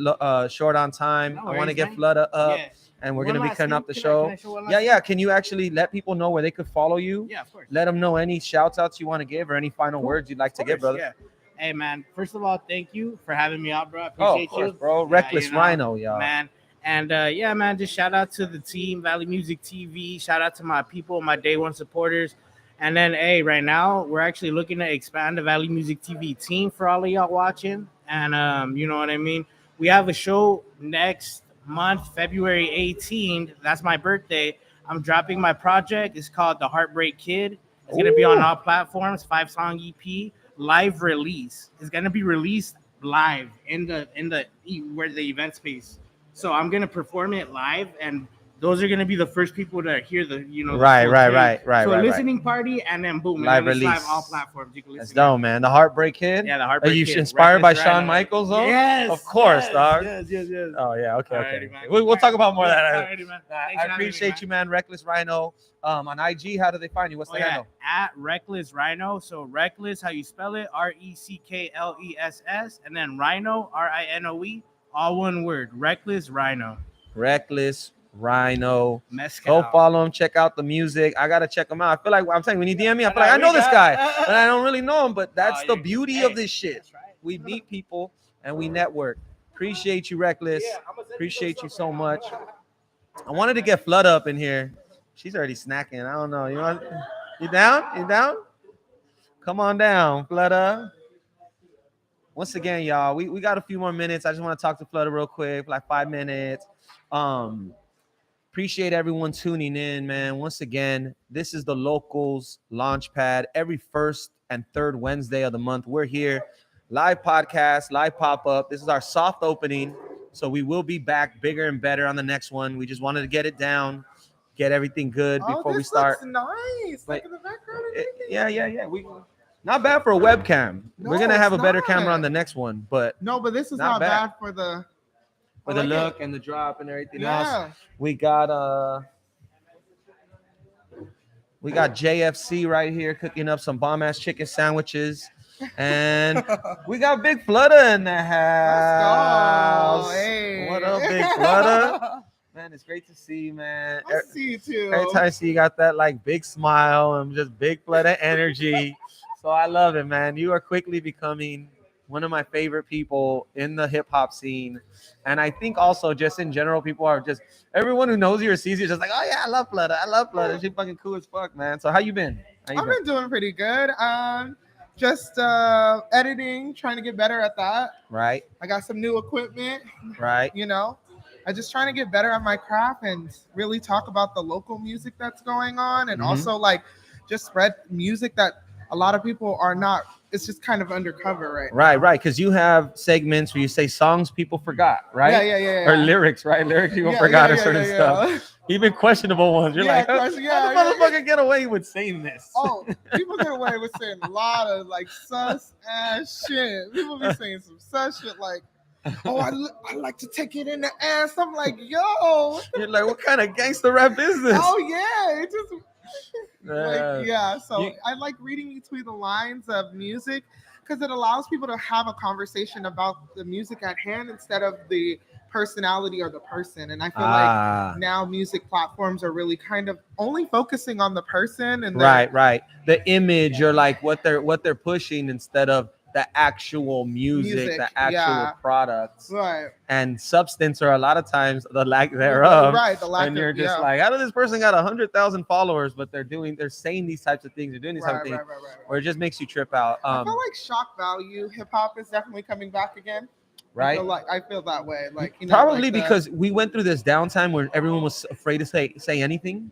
short on time. No I want to worries, get man. Flood up, Yeah. and we're One gonna be last cutting thing, up the can show. I show one last Yeah. thing? Can you actually let people know where they could follow you? Yeah, of course. Let them know any shouts outs you want to give or any final words you'd like to give, brother. Yeah. Hey, man. First of all, thank you for having me out, bro. I Oh, appreciate of course, you, bro. Yeah, Reckless you know, Rhino, y'all. man. And yeah, man. Just shout out to the team, Valley Music TV. Shout out to my people, my day one supporters. And then, hey, right now we're actually looking to expand the Valley Music TV team for all of y'all watching. And you know what I mean. We have a show next month, February 18th. That's my birthday. I'm dropping my project. It's called The Heartbreak Kid. It's gonna be on all platforms. 5-song EP, live release. It's gonna be released live in the where the event space. So I'm gonna perform it live, and those are gonna be the first people to hear the the Right, full right, thing. right, right, So right, a right. listening party, and then boom, Live and then it's release. live all platforms. You can That's listen. dope, man. The Heartbreak Kid. Yeah, the Are Heartbreak you Kid. inspired by Reckless Shawn Rhino. Michaels, though? Yes, Of course, yes, dog. Yes. Oh yeah, okay. Alrighty, man. We'll talk about more of that. Alrighty, man. Thanks for I having me, appreciate you, man. Reckless Rhino. On IG, how do they find you? What's Oh the yeah, handle? at Reckless Rhino. So Reckless, how you spell it? RECKLESS, and then Rhino, RINOE, all one word. Reckless Rhino. Reckless Rhino. Mescal. Go follow him. Check out the music. I gotta check him out. I feel like I'm saying when you DM me, I feel like I know this guy, but I don't really know him. But that's the you're good. beauty Hey, of this shit. That's right. We meet people and we network. Appreciate you, Reckless. Appreciate you so much. I wanted to get Flood up in here. She's already snacking. I don't know. You want? You down? You down? Come on down, Fludda. Once again, y'all, we got a few more minutes. I just want to talk to Fludda real quick, for like 5 minutes. Appreciate everyone tuning in, man. Once again, this is the Lokels Launchpad. Every first and third Wednesday of the month, we're here live podcast, live pop-up. This is our soft opening. So we will be back bigger and better on the next one. We just wanted to get it down, get everything good before we start. Looks nice. But Like in the background and everything. Yeah. We not bad for a webcam. We're gonna No, have a it's better not. camera on the next one, but No, but this is Not not, bad. bad for the for I the like look it. and the drop and everything else, Yeah. we got JFC right here cooking up some bomb ass chicken sandwiches, and we got Big Flutter in the house. Hey. What up, Big Flutter? Man, it's great to see you, man. I see you too. Every time I see you got that like big smile and just big Flutter energy. So I love it, man. You are quickly becoming one of my favorite people in the hip hop scene. And I think also just in general, people are just everyone who knows you or sees you is just like, oh yeah, I love Flutter. I love Flutter. She fucking cool as fuck, man. So how you been? How you I've been doing pretty good. Just editing, trying to get better at that. Right, I got some new equipment, right. you know. I'm just trying to get better at my craft and really talk about the local music that's going on, and Mhm. also like just spread music that a lot of people are not. It's just kind of undercover right now. Right. Because you have segments where you say songs people forgot, right? Yeah. Or lyrics, right? Lyrics people Yeah, forgot yeah, or certain yeah. stuff. Even questionable ones. You're Yeah, like, how question- yeah, the motherfucker get away with saying this? Oh, people get away with saying a lot of like sus ass shit. People be saying some sus shit like, "Oh, I like to take it in the ass." I'm like, "Yo, You're like, what kind of gangster rap is this? oh yeah, it just like yeah." So You- I like reading between the lines of music because it allows people to have a conversation about the music at hand instead of the personality or the person. And I feel like now music platforms are really kind of only focusing on the person and right. The image or like what they're pushing instead of the actual music, the actual yeah. products right. and substance, or a lot of times the lack thereof. Right, the lack And you're of, just yeah. like, how does this person got 100,000 followers, but they're saying these types of things, they're doing these types of things, or it just makes you trip out. I feel like shock value hip hop is definitely coming back again. Right. I feel that way. Like, you know, Probably like because we went through this downtime where everyone was afraid to say anything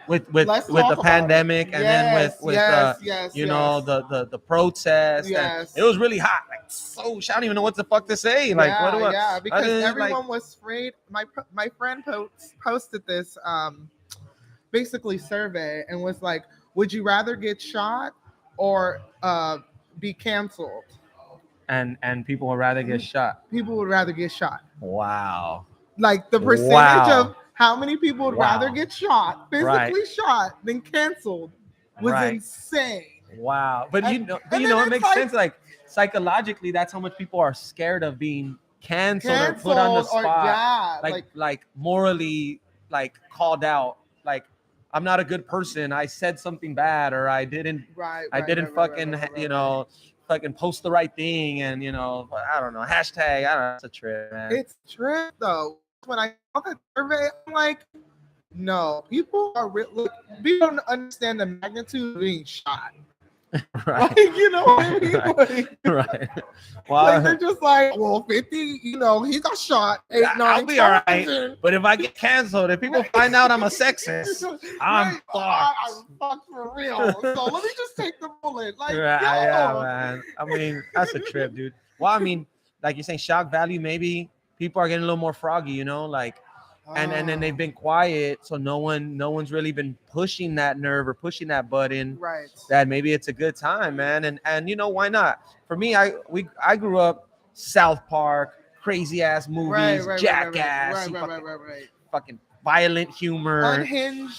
with Let's the talk about pandemic, it. and then with yes, you know, the protests. Yes. And it was really hot. Like, so I don't even know what the fuck to say. Like, what do I? Yeah, because didn't, everyone was afraid. My friend posted this basically survey and was like, would you rather get shot or be canceled? And people would rather get shot. People would rather get shot. Wow. Like the percentage Wow. of how many people would rather get shot, physically shot, than canceled was insane. Wow. But And- it and then makes it's like- sense. Like psychologically, that's how much people are scared of being canceled or put on the Canceled or spot. yeah, like morally like called out. Like, I'm not a good person. I said something bad, or I didn't fucking post the right thing, and I don't know, hashtag, I don't know, it's a trip, man. It's true though. When I saw that survey, I'm like, no, people are people don't understand the magnitude of being shot. Right. Like, you know what I mean? Like, Right. like Well, they're just like, well, 50, he got shot. I'll be all right. But if I get canceled, if people find out I'm a sexist, I'm fucked. I'm fucked for real. So let me just take the bullet. Like, Yeah, man. I mean, that's a trip, dude. Well, I mean, like you're saying, shock value, maybe people are getting a little more froggy, like, and then they've been quiet, so no one's really been pushing that nerve or pushing that button. right. That maybe it's a good time, man, and why not? For me, I grew up South Park, crazy ass movies, Jackass, fucking violent humor,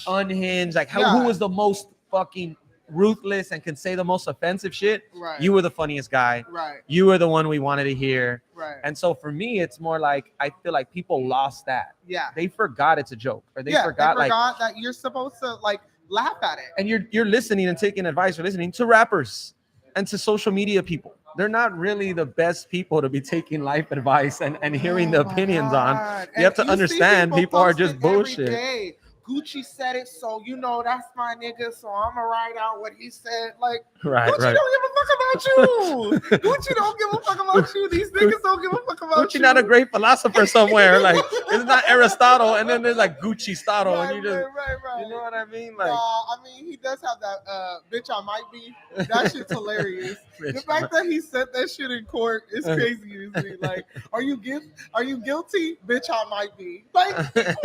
unhinged. Like, who was the most fucking ruthless and can say the most offensive shit? Right. You were the funniest guy. Right. You were the one we wanted to hear. Right. And so for me, it's more like I feel like people lost that. Yeah. They forgot it's a joke, or they They forgot that you're supposed to like laugh at it. and you're listening and taking advice or listening to rappers and to social media people. They're not really the best people to be taking life advice and hearing the opinions on. You have to understand people are just bullshit. Gucci said it, so you know that's my nigga, so I'm gonna write out what he said. Like, Right, Gucci right. don't give a fuck about you. Gucci don't give a fuck about you. These niggas don't give a fuck about Gucci you. not a great philosopher somewhere. Like it's not Aristotle, and then there's like Gucci Stottle, Right, and you just right. you know what I mean? Like Nah, I mean he does have that bitch I might be. That shit's hilarious. The Bitch, fact that he said that shit in court is crazy to me. Like, are you guilty? Bitch, I might be. Like, what the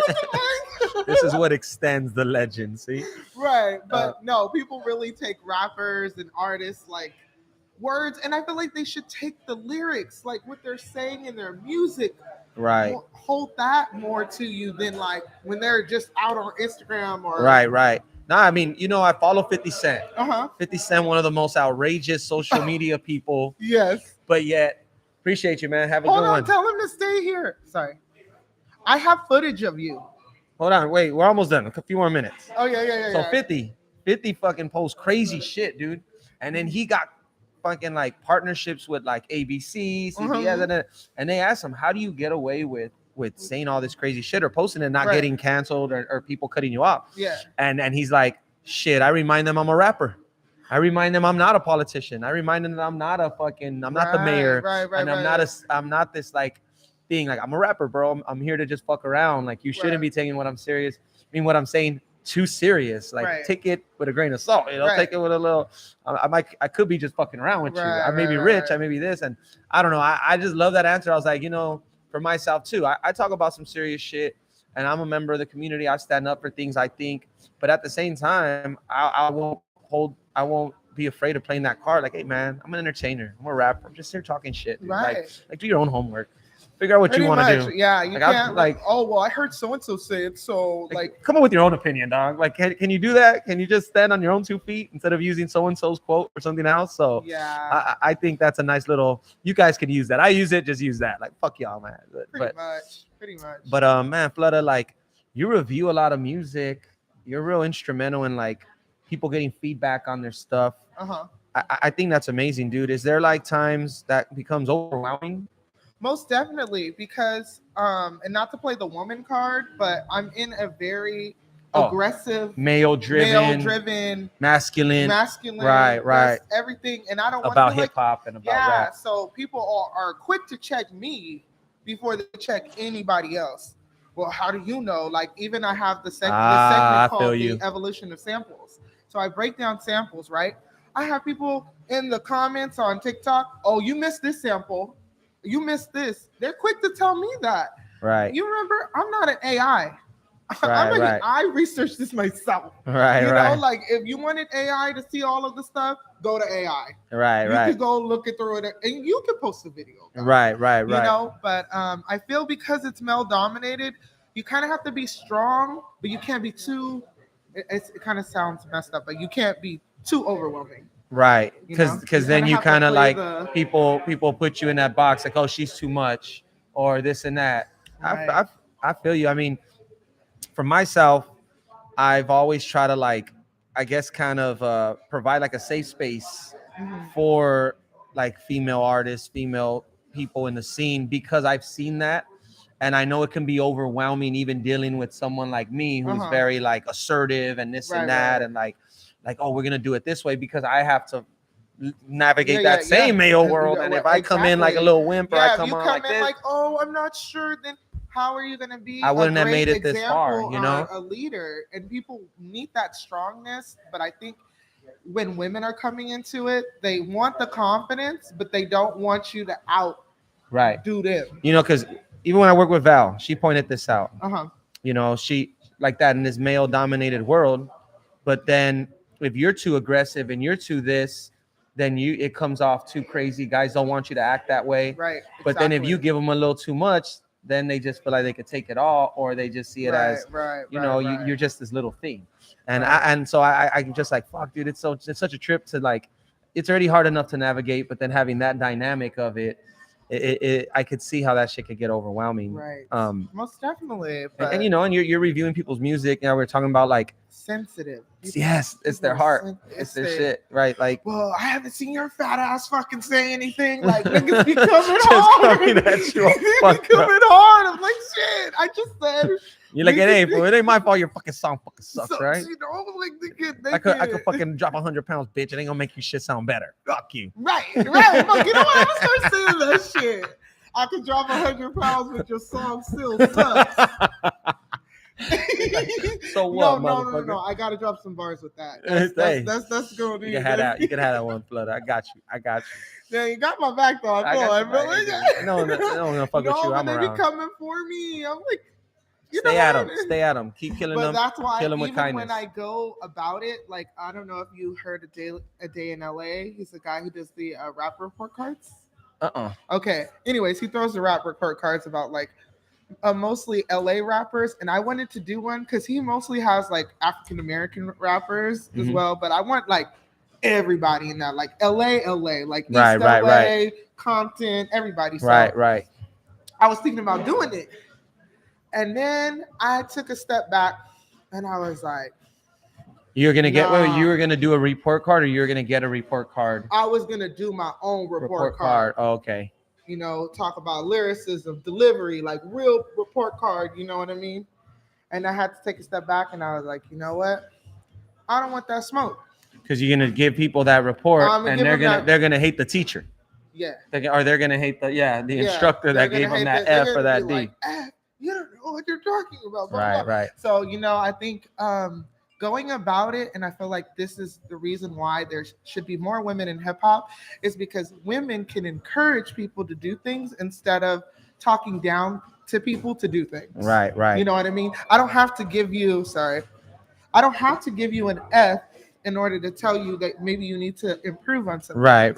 fuck? this is what extends the legend. See, Right, but no, people really take rappers and artists like words, and I feel like they should take the lyrics, like what they're saying in their music, right, hold that more to you than like when they're just out on Instagram or right. Nah, I mean, you know, I follow 50 Cent. 50 Uh-huh. Cent, one of the most outrageous social media people, Yes. but yet appreciate you, man. Have a Hold good on, one. tell him to stay here. Sorry. I have footage of you. Hold on, wait, we're almost done. A few more minutes. Oh yeah. So 50 fucking posts crazy shit, dude. And then he got fucking like partnerships with like ABC, CBS, and they asked him, how do you get away with saying all this crazy shit or posting and not Right. getting canceled or people cutting you off? Yeah. And he's like, shit, I remind them I'm a rapper. I remind them I'm not a politician. I remind them that I'm not the mayor. Right, And I'm not this like thing. Like, I'm a rapper, bro. I'm here to just fuck around. Like, you shouldn't Right. be taking what I'm saying too serious. Like, Right. take it with a grain of salt. You know, Right. take it with a little. I could be just fucking around with you. Right, I may be right, rich. right. I may be this, and I don't know. I just love that answer. I was like, you know, for myself too. I talk about some serious shit, and I'm a member of the community. I stand up for things I think, but at the same time, I won't be afraid of playing that card. Like, hey man, I'm an entertainer. I'm a rapper. I'm just here talking shit. Dude. Right. Like do your own homework. Figure out what Pretty you want much. to do. Yeah, you Like, I- can't like- oh well, I heard so and so say it, so like come up with your own opinion, dog. Like, can you do that? Can you just stand on your own 2 feet instead of using so and so's quote or something else? So yeah, I think that's a nice little. You guys can use that. I use it. Just use that. Like, fuck y'all, man. pretty much. But man, Flutta, like, you review a lot of music. You're real instrumental in like people getting feedback on their stuff. Uh-huh. I think that's amazing, dude. Is there like times that becomes overwhelming? Most definitely, because and not to play the woman card, but I'm in a very aggressive, Male-driven, masculine, right, plus everything, and I don't want about to hip hop and about yeah. rap. So people are quick to check me before they check anybody else. Well, how do you know? Like, even I have the segment called the evolution of samples. So I break down samples, right? I have people in the comments on TikTok. Oh, you missed this sample. You missed this. They're quick to tell me that. Right. You remember, I'm not an AI. Right. I researched this myself. Right. You know, Right. like if you wanted AI to see all of the stuff, go to AI. Right. You Right. could go look it through it, and you can post a video. Right. You know, but I feel because it's male dominated, you kind of have to be strong, but you can't be too. It kind of sounds messed up, but you can't be too overwhelming. Right, You know? because You then kinda you have to kind of play like the- people put you in that box like, oh, she's too much or this and that. Right. I feel you. I mean, for myself, I've always tried to like, I guess, kind of provide like a safe space Mhm. for like female artists, female people in the scene, because I've seen that. And I know it can be overwhelming, even dealing with someone like me who's Uh-huh. very like assertive and this Right, and that, right. and like, oh, we're gonna do it this way, because I have to navigate Yeah, that same male world. Yeah, And well, if I come in like a exactly. little wimp, or Yeah, I if come you on come like in this, like, oh, I'm not sure, then how are you gonna be? I wouldn't a have great made it this far, example you know? or a leader? And people need that strongness, but I think when women are coming into it, they want the confidence, but they don't want you to outdo right? them. You know, because even when I work with Val, she pointed this out. Uh-huh. You know, she like that in this male dominated world. But then if you're too aggressive and you're too this, then it comes off too crazy. Guys don't want you to act that way. Right. But then if exactly. you give them a little too much, then they just feel like they could take it all, or they just see it as, you're just this little thing. And Right. so I'm just like, fuck, dude, it's such a trip to like, it's already hard enough to navigate, but then having that dynamic of it, I could see how that shit could get overwhelming. Right. Um, Most definitely. and But you know, and you're reviewing people's music. You know, we're talking about like sensitive. Yes, it's their People are heart. It's their they- shit, right? Like Well, I haven't seen your fat ass fucking say anything. Like niggas be coming just hard. coming at you all Niggas be fucked up. coming hard. I'm like, shit. I just said You're like, niggas it ain't my fault. Your fucking song fucking sucks, sucks, right? You know, like they I could fucking drop 100 pounds, bitch. It ain't gonna make your shit sound better. Fuck you. Right. Fuck, you know what? I'm gonna start saying that shit. I could drop 100 pounds, but your song still sucks. So what, no. motherfucker? I gotta drop some bars with that. Hey. That's gonna be. You can have that. You can have that one, Flutter. I got you. Yeah, you got my back though. I feel got like, your back. really. No, I'm gonna fuck with you. but I'm they around. be coming for me. I'm like, you Stay know at what? them. Stay at them. Keep killing But them. that's why kill 'em with even kindness. when I go about it, like I don't know if you heard a day in LA. He's the guy who does the rap report cards. Okay. Anyways, he throws the rap report cards about like mostly LA rappers, and I wanted to do one because he mostly has like African American rappers as Mhm. well. But I want like everybody in that, like LA, like East Right, LA, right. Compton, everybody. So Right. I was thinking about doing it, and then I took a step back, and I was like, You're gonna get. Nah. Wait, you were gonna do a report card, or you're gonna get a report card? I was gonna do my own report card. Oh, okay. You know, talk about lyricism, delivery, like real report card, you know what I mean? And I had to take a step back and I was like, you know what? I don't want that smoke. Because you're gonna give people that report, I'm gonna and give them that- they're gonna hate the teacher. Yeah. They're gonna hate the instructor they're that gave gonna them hate that they're F or gonna that be D. like, you don't know what you're talking about. Blah, blah. Right. So, you know, I think going about it, and I feel like this is the reason why there should be more women in hip hop, is because women can encourage people to do things instead of talking down to people to do things. Right. You know what I mean? I don't have to give you an F in order to tell you that maybe you need to improve on something. Right.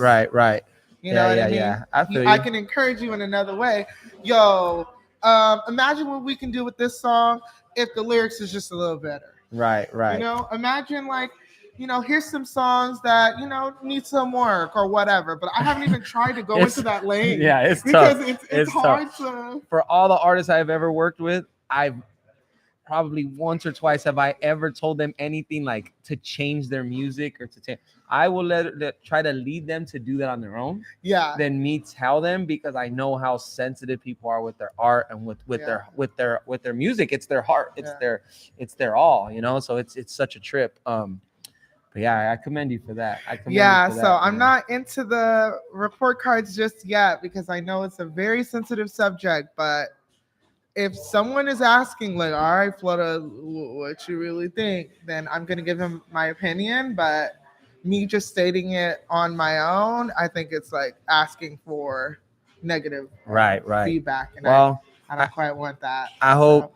You know what I mean? Yeah. I feel I you. can encourage you in another way. Yo, imagine what we can do with this song if the lyrics is just a little better. Right. You know, imagine like, you know, here's some songs that, you know, need some work or whatever. But I haven't even tried to go into that lane. Yeah, it's because tough. it's hard tough. to. For all the artists I've ever worked with, I've probably once or twice have I ever told them anything like to change their music or to change. I will try to lead them to do that on their own. Yeah. Than me tell them, because I know how sensitive people are with their art and with their music. It's their heart. It's their all. You know. So it's such a trip. But yeah, I commend you for that. I'm not into the report cards just yet because I know it's a very sensitive subject. But if someone is asking, like, all right, Flutter, what you really think, then I'm gonna give them my opinion. But me just stating it on my own, I think it's like asking for negative feedback. And I don't quite want that. I hope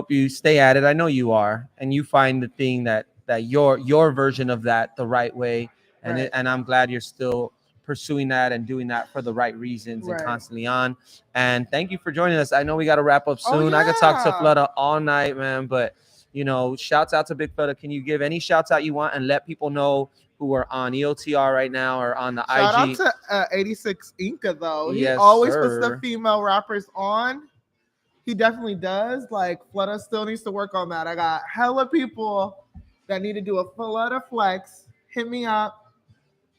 you stay at it. I know you are, and you find the thing that your version of that the right way, and Right. and I'm glad you're still pursuing that and doing that for the right reasons and constantly on. And thank you for joining us. I know we got to wrap up soon. I could talk to Flutter all night, man, but you know, shouts out to Big Flutter. Can you give any shouts out you want and let people know who are on EOTR right now or on the IG? Shout out to 86 Inca though. He Yes, always sir. puts the female rappers on. He definitely does. Like Flutter still needs to work on that. I got hella people that need to do a Flutter flex. Hit me up.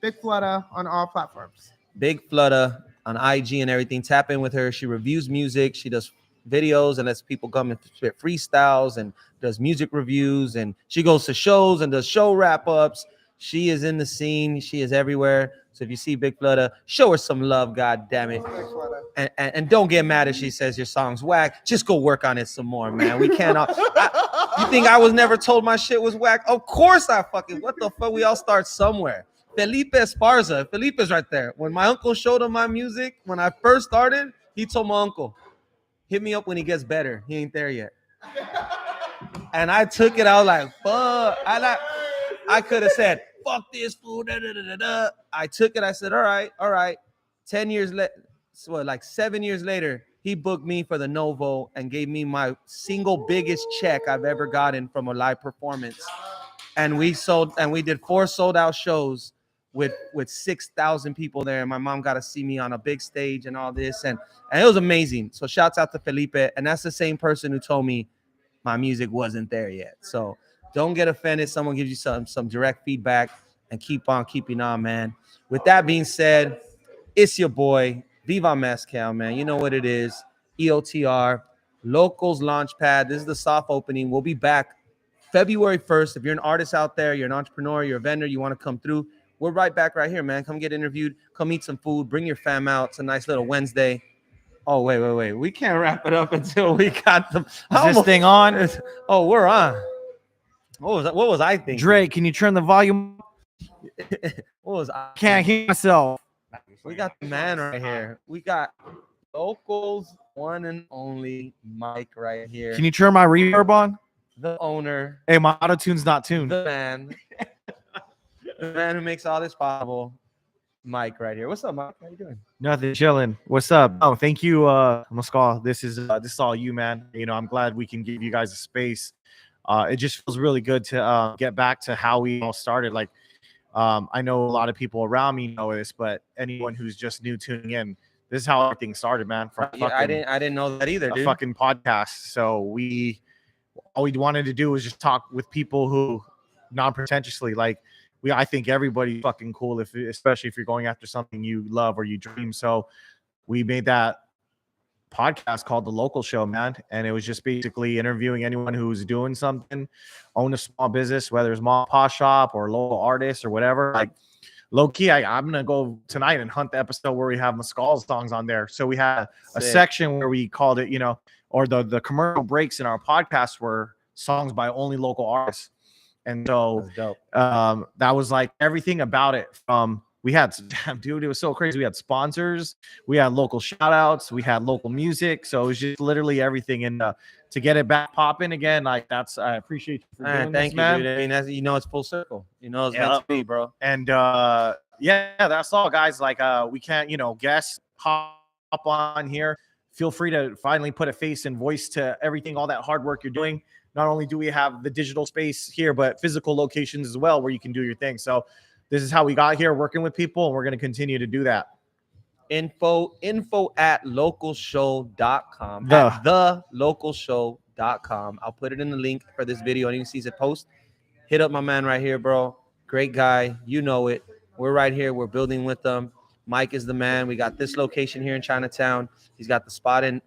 Big Flutter on all platforms. Big Flutter on IG and everything. Tap in with her. She reviews music. She does videos and lets people come and spit freestyles and does music reviews. And she goes to shows and does show wrap-ups. She is in the scene. She is everywhere. So if you see Big Flutter, show her some love, God damn it. And don't get mad if she says your song's whack. Just go work on it some more, man. We cannot. You think I was never told my shit was whack? Of course I fucking. What the fuck? We all start somewhere. Felipe Esparza. Felipe's right there. When my uncle showed him my music, when I first started, he told my uncle, hit me up when he gets better. He ain't there yet. And I took it. I was like, fuck. I could have said, fuck this fool. Da, da, da, da, da. I took it. I said, all right. 10 years later, like 7 years later, he booked me for the Novo and gave me my single biggest check I've ever gotten from a live performance. And we did 4 sold out shows with 6,000 people there. And my mom got to see me on a big stage and all this. And it was amazing. So shouts out to Felipe. And that's the same person who told me my music wasn't there yet. So Don't get offended. Someone gives you some direct feedback, and keep on keeping on, man. With that being said, it's your boy Viva Mescal, man. You know what it is. EOTR, Lokels Launchpad. This is the soft opening. We'll be back February 1st. If you're an artist out there, you're an entrepreneur, you're a vendor, you want to come through, we're right back right here, man. Come get interviewed. Come eat some food. Bring your fam out. It's a nice little Wednesday. Oh, wait. We can't wrap it up until we got them. Is this thing on? Oh, we're on. What was I thinking? Drake, can you turn the volume? What was I? Can't hear myself. We got the man right here. We got Lokels one and only Mike right here. Can you turn my reverb on? The owner, Hey, my auto tune's not tuned. the man, the man who makes all this possible. Mike right here. What's up, Mike? How you doing? Nothing, chilling. What's up? Oh, thank you, Mescal. This is all you, man. You know, I'm glad we can give you guys a space. It just feels really good to get back to how we all started. Like, I know a lot of people around me know this, but anyone who's just new tuning in, this is how everything started, man. From Yeah, I didn't know that either, a dude. fucking podcast. So all we wanted to do was just talk with people who non-pretentiously, like, I think everybody's fucking cool, especially if you're going after something you love or you dream. So we made that podcast called The Local Show, man. And it was just basically interviewing anyone who's doing something, own a small business, whether it's mom and pop shop or local artists or whatever. Like, low key, I'm going to go tonight and hunt the episode where we have Mescal's songs on there. So we had a section where we called it, you know, or the commercial breaks in our podcast were songs by only local artists. And so that was like everything about it. We had, dude, it was so crazy. We had sponsors, we had local shout outs, we had local music. So it was just literally everything. And to get it back popping again, like I appreciate you for doing thank this, you, man. dude. I mean, that's, you know, it's full circle. You know, it's meant to be, bro. And yeah, that's all, guys. Like we can't, you know, guess, hop on here. Feel free to finally put a face and voice to everything, all that hard work you're doing. Not only do we have the digital space here, but physical locations as well where you can do your thing. So this is how we got here, working with people, and we're going to continue to do that. Info at lokelshow.com. The At thelocalshow.com. I'll put it in the link for this video. Anyone sees it post, hit up my man right here, bro. Great guy. You know it. We're right here. We're building with them. Mike is the man. We got this location here in Chinatown. He's got the spot in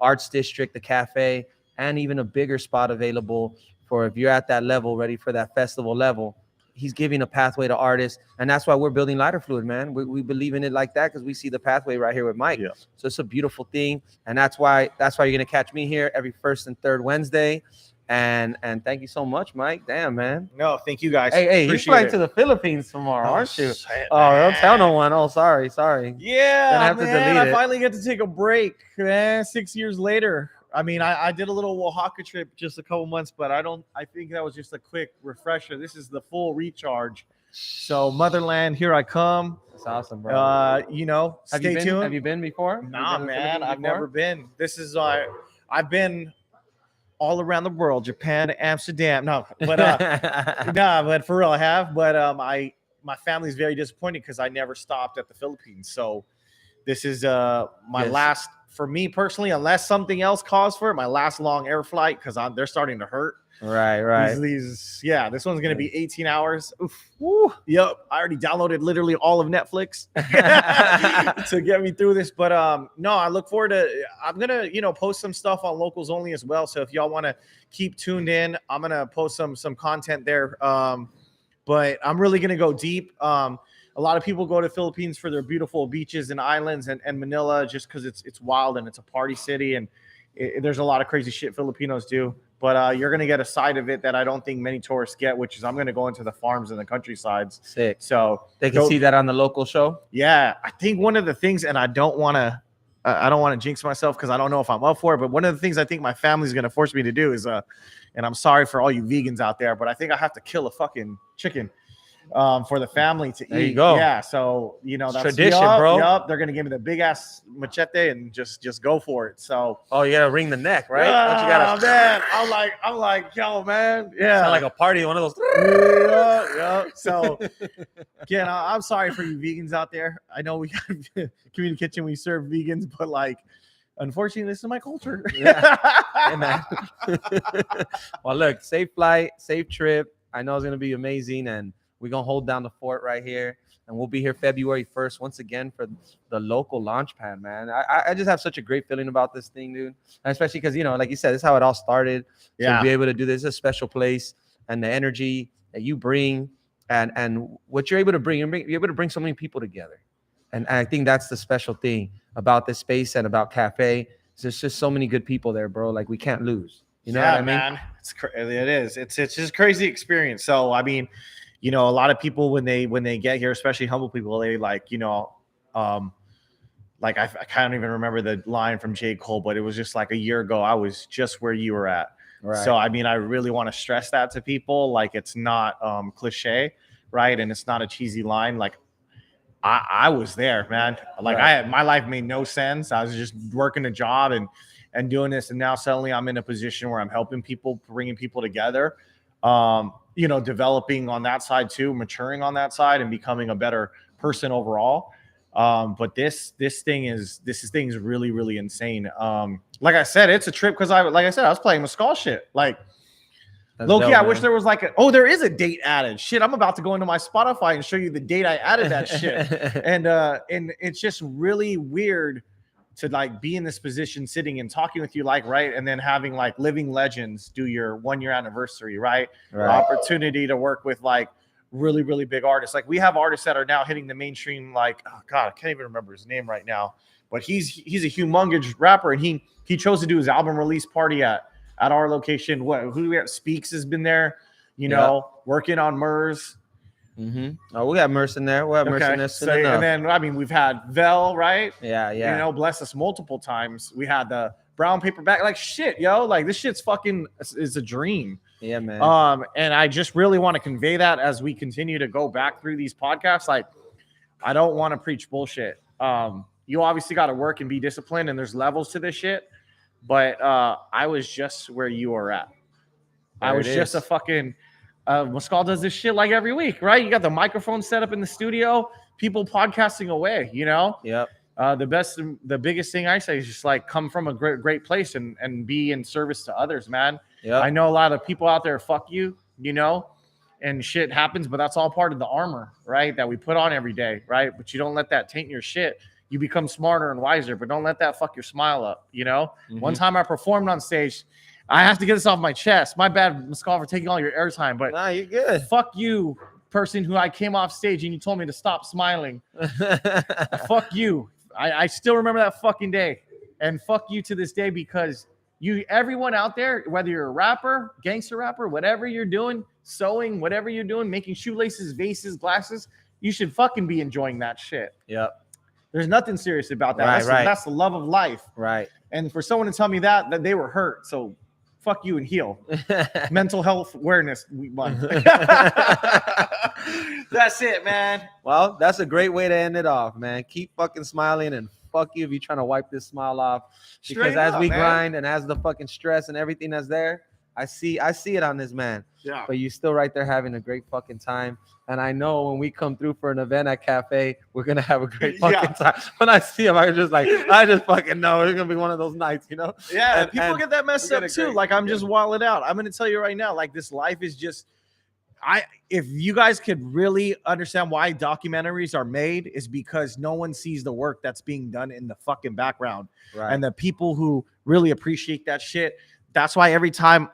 Arts District, the cafe, and even a bigger spot available for if you're at that level, ready for that festival level. He's giving a pathway to artists, and that's why we're building Lighter Fluid, man. We believe in it like that because we see the pathway right here with Mike. Yeah. So it's a beautiful thing, and that's why you're gonna catch me here every first and third Wednesday. And thank you so much, Mike. Damn, man. No, thank you guys. Hey, you're flying it. to the Philippines tomorrow, aren't you? Shit, Oh, don't man. tell no one. Oh, sorry. Yeah, Gonna have to man, delete I it. finally get to take a break, man. 6 years later. I mean, I did a little Oaxaca trip just a couple months, but I think that was just a quick refresher. This is the full recharge. So motherland, here I come. That's awesome, bro. You know, stay tuned. Have you been before? Nah, Have you been to the man, Philippines I've before? never been. This is I've been all around the world, Japan, Amsterdam. No, but nah, but for real, I have. But my family's very disappointed because I never stopped at the Philippines. So this is my Yes. last, for me personally, unless something else calls for it, my last long air flight because they're starting to hurt. Right. This one's gonna be 18 hours. Oof. Woo. Yep. I already downloaded literally all of Netflix to get me through this. But no, I look forward to. I'm gonna post some stuff on Locals Only as well. So if y'all want to keep tuned in, I'm gonna post some content there. But I'm really gonna go deep. A lot of people go to Philippines for their beautiful beaches and islands and Manila just because it's wild and it's a party city and there's a lot of crazy shit Filipinos do. But you're going to get a side of it that I don't think many tourists get, which is I'm going to go into the farms and the countrysides. Sick. So They can see that on the local show. yeah, I think one of the things, and I don't want to jinx myself because I don't know if I'm up for it, but one of the things I think my family's going to force me to do is, and I'm sorry for all you vegans out there, but I think I have to kill a fucking chicken for the family to eat. There you go. Yeah, so that's tradition, yup, bro. Yup, they're going to give me the big ass machete and just go for it. So Oh, you gotta ring the neck, right? Don't you ah, gotta man, I'm like, yo, man, yeah, sound like a party, one of those. yeah. So again, I'm sorry for you vegans out there. I know we got community kitchen, we serve vegans, but like unfortunately, this is my culture. Yeah. Hey, man. Well, look, safe flight, safe trip. I know it's gonna be amazing, and we're gonna hold down the fort right here, and we'll be here February 1st once again for the local Launchpad, man. I just have such a great feeling about this thing, dude, and especially because, you know, like you said, this is how it all started. So to be able to do this is a special place, and the energy that you bring, and what you're able to bring, you're able to bring so many people together, and I think that's the special thing about this space and about Cafe. There's just so many good people there, bro. Like, we can't lose. You know what I mean? Man. It is. It's just a crazy experience. So I mean, you know, a lot of people when they get here, especially humble people, they like, you know, like I can't even remember the line from J. Cole, but it was just like a year ago, I was just where you were at. Right. So I mean, I really want to stress that to people. Like, it's not cliche, right? And it's not a cheesy line. Like, I was there, man. Like, Right. my life made no sense. I was just working a job and doing this, and now suddenly I'm in a position where I'm helping people, bringing people together, you know, developing on that side too, maturing on that side, and becoming a better person overall. But this thing is really, really insane. Like I said, it's a trip because I was playing Mescal shit. Like, That's Loki, dope, I man. wish there was like there is a date added. Shit, I'm about to go into my Spotify and show you the date I added that shit. And it's just really weird to like be in this position, sitting and talking with you, like, right, and then having like living legends do your 1-year anniversary, right? Right. Opportunity to work with like really, really big artists. Like, we have artists that are now hitting the mainstream. Like, oh god, I can't even remember his name right now, but he's a humongous rapper, and he chose to do his album release party at our location. Who we have? Speaks has been there, you know, working on Murs. Mm-hmm. Oh, we got Merce in there. We have Merce in there. So, and then I mean, we've had Vel, right? Yeah. You know, bless us multiple times. We had the brown paper bag. Like, shit, yo, like, this shit's fucking is a dream. Yeah, man. And I just really want to convey that as we continue to go back through these podcasts. Like, I don't want to preach bullshit. You obviously got to work and be disciplined, and there's levels to this shit. But I was just where you were at. I was just a fucking Mescal does this shit like every week, right? You got the microphone set up in the studio, people podcasting away, you know? Yep. The biggest thing I say is just like come from a great place and be in service to others, man. Yep. I know a lot of people out there fuck you, you know, and shit happens, but that's all part of the armor, right? That we put on every day, right? But you don't let that taint your shit. You become smarter and wiser, but don't let that fuck your smile up, you know? Mm-hmm. One time I performed on stage. I have to get this off my chest. My bad, Mescal, for taking all your airtime, but nah, you're good. Fuck you, person who I came off stage and you told me to stop smiling. Fuck you. I still remember that fucking day. And fuck you to this day, because everyone out there, whether you're a rapper, gangster rapper, whatever you're doing, sewing, whatever you're doing, making shoelaces, vases, glasses, you should fucking be enjoying that shit. Yep. There's nothing serious about that. That's the love of life. Right. And for someone to tell me that they were hurt, so fuck you and heal. Mental health awareness month. That's it, man. Well, that's a great way to end it off, man. Keep fucking smiling, and fuck you if you're trying to wipe this smile off. Because Straight as up, we man. grind and as the fucking stress and everything that's there, I see it on this man. Yeah. But you're still right there having a great fucking time. And I know when we come through for an event at Cafe, we're gonna have a great fucking time. When I see him, I just fucking know it's gonna be one of those nights, you know? Yeah, And- people and get that messed we up get a too. great- Like, I'm just wilding out. I'm gonna tell you right now, like, this life is just if you guys could really understand why documentaries are made, is because no one sees the work that's being done in the fucking background. Right. And the people who really appreciate that shit. That's why every time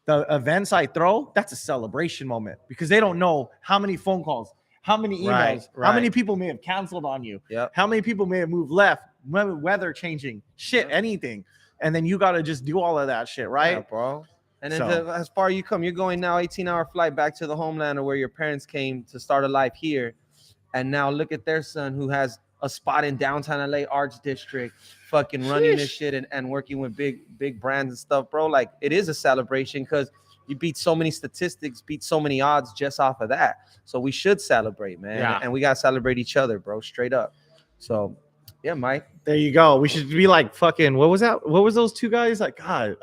the events I throw, that's a celebration moment, because they don't know how many phone calls, how many emails, Right. how many people may have canceled on you, Yep. how many people may have moved left, weather changing, shit, anything. And then you got to just do all of that shit, right? Yeah, bro. And then So- as far as you come, you're going now 18-hour flight back to the homeland of where your parents came to start a life here. And now look at their son who has a spot in downtown LA Arts District, fucking running this shit and working with big brands and stuff, bro. Like, it is a celebration because you beat so many statistics, beat so many odds just off of that. So we should celebrate, man. Yeah. And we gotta celebrate each other, bro, straight up. So yeah, Mike. There you go. We should be like fucking, what was that? What was those two guys? Like, God,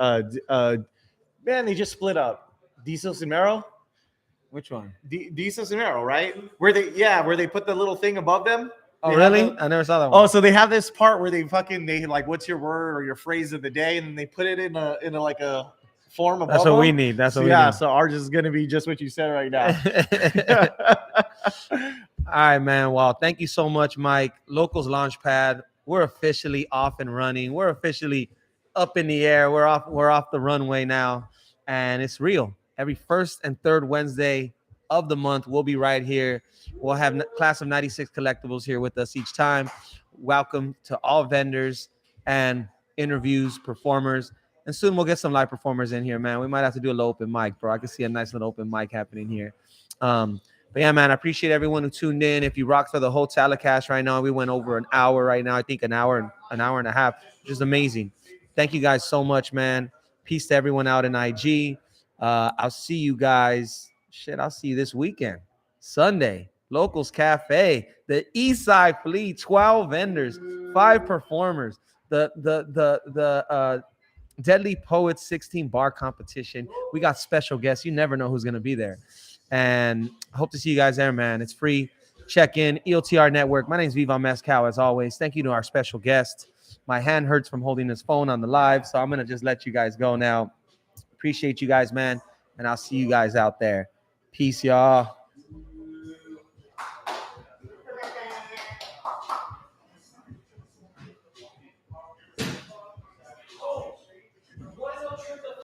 man, they just split up. Diesel Samero? Which one? Diesel Samero, right? Where they put the little thing above them. Oh, They have really? a- I never saw that one. Oh, so they have this part where they like, what's your word or your phrase of the day, and then they put it in a like a form above. That's what we them. need. That's So, what we yeah. need. So ours is gonna be just what you said right now. All right, man. Well, thank you so much, Mike. Lokels Launchpad. We're officially off and running. We're officially up in the air. We're off the runway now, and it's real. Every first and third Wednesday of the month, we'll be right here. We'll have Class of '96 collectibles here with us each time. Welcome to all vendors and interviews, performers, and soon we'll get some live performers in here, man. We might have to do a little open mic, bro. I can see a nice little open mic happening here. But yeah, man, I appreciate everyone who tuned in. If you rocked for the whole telecast right now, we went over an hour right now. I think an hour and a half, which is amazing. Thank you guys so much, man. Peace to everyone out in IG. I'll see you guys. I'll see you this weekend, Sunday. Locals Cafe, the East Side Fleet, 12 vendors, 5 performers, the Deadly Poets 16 bar competition. We got special guests. You never know who's gonna be there. And I hope to see you guys there, man. It's free. Check in, EOTR Network. My name is Viva Mescal, as always. Thank you to our special guest. My hand hurts from holding this phone on the live, so I'm going to just let you guys go now. Appreciate you guys, man, and I'll see you guys out there. Peace, y'all.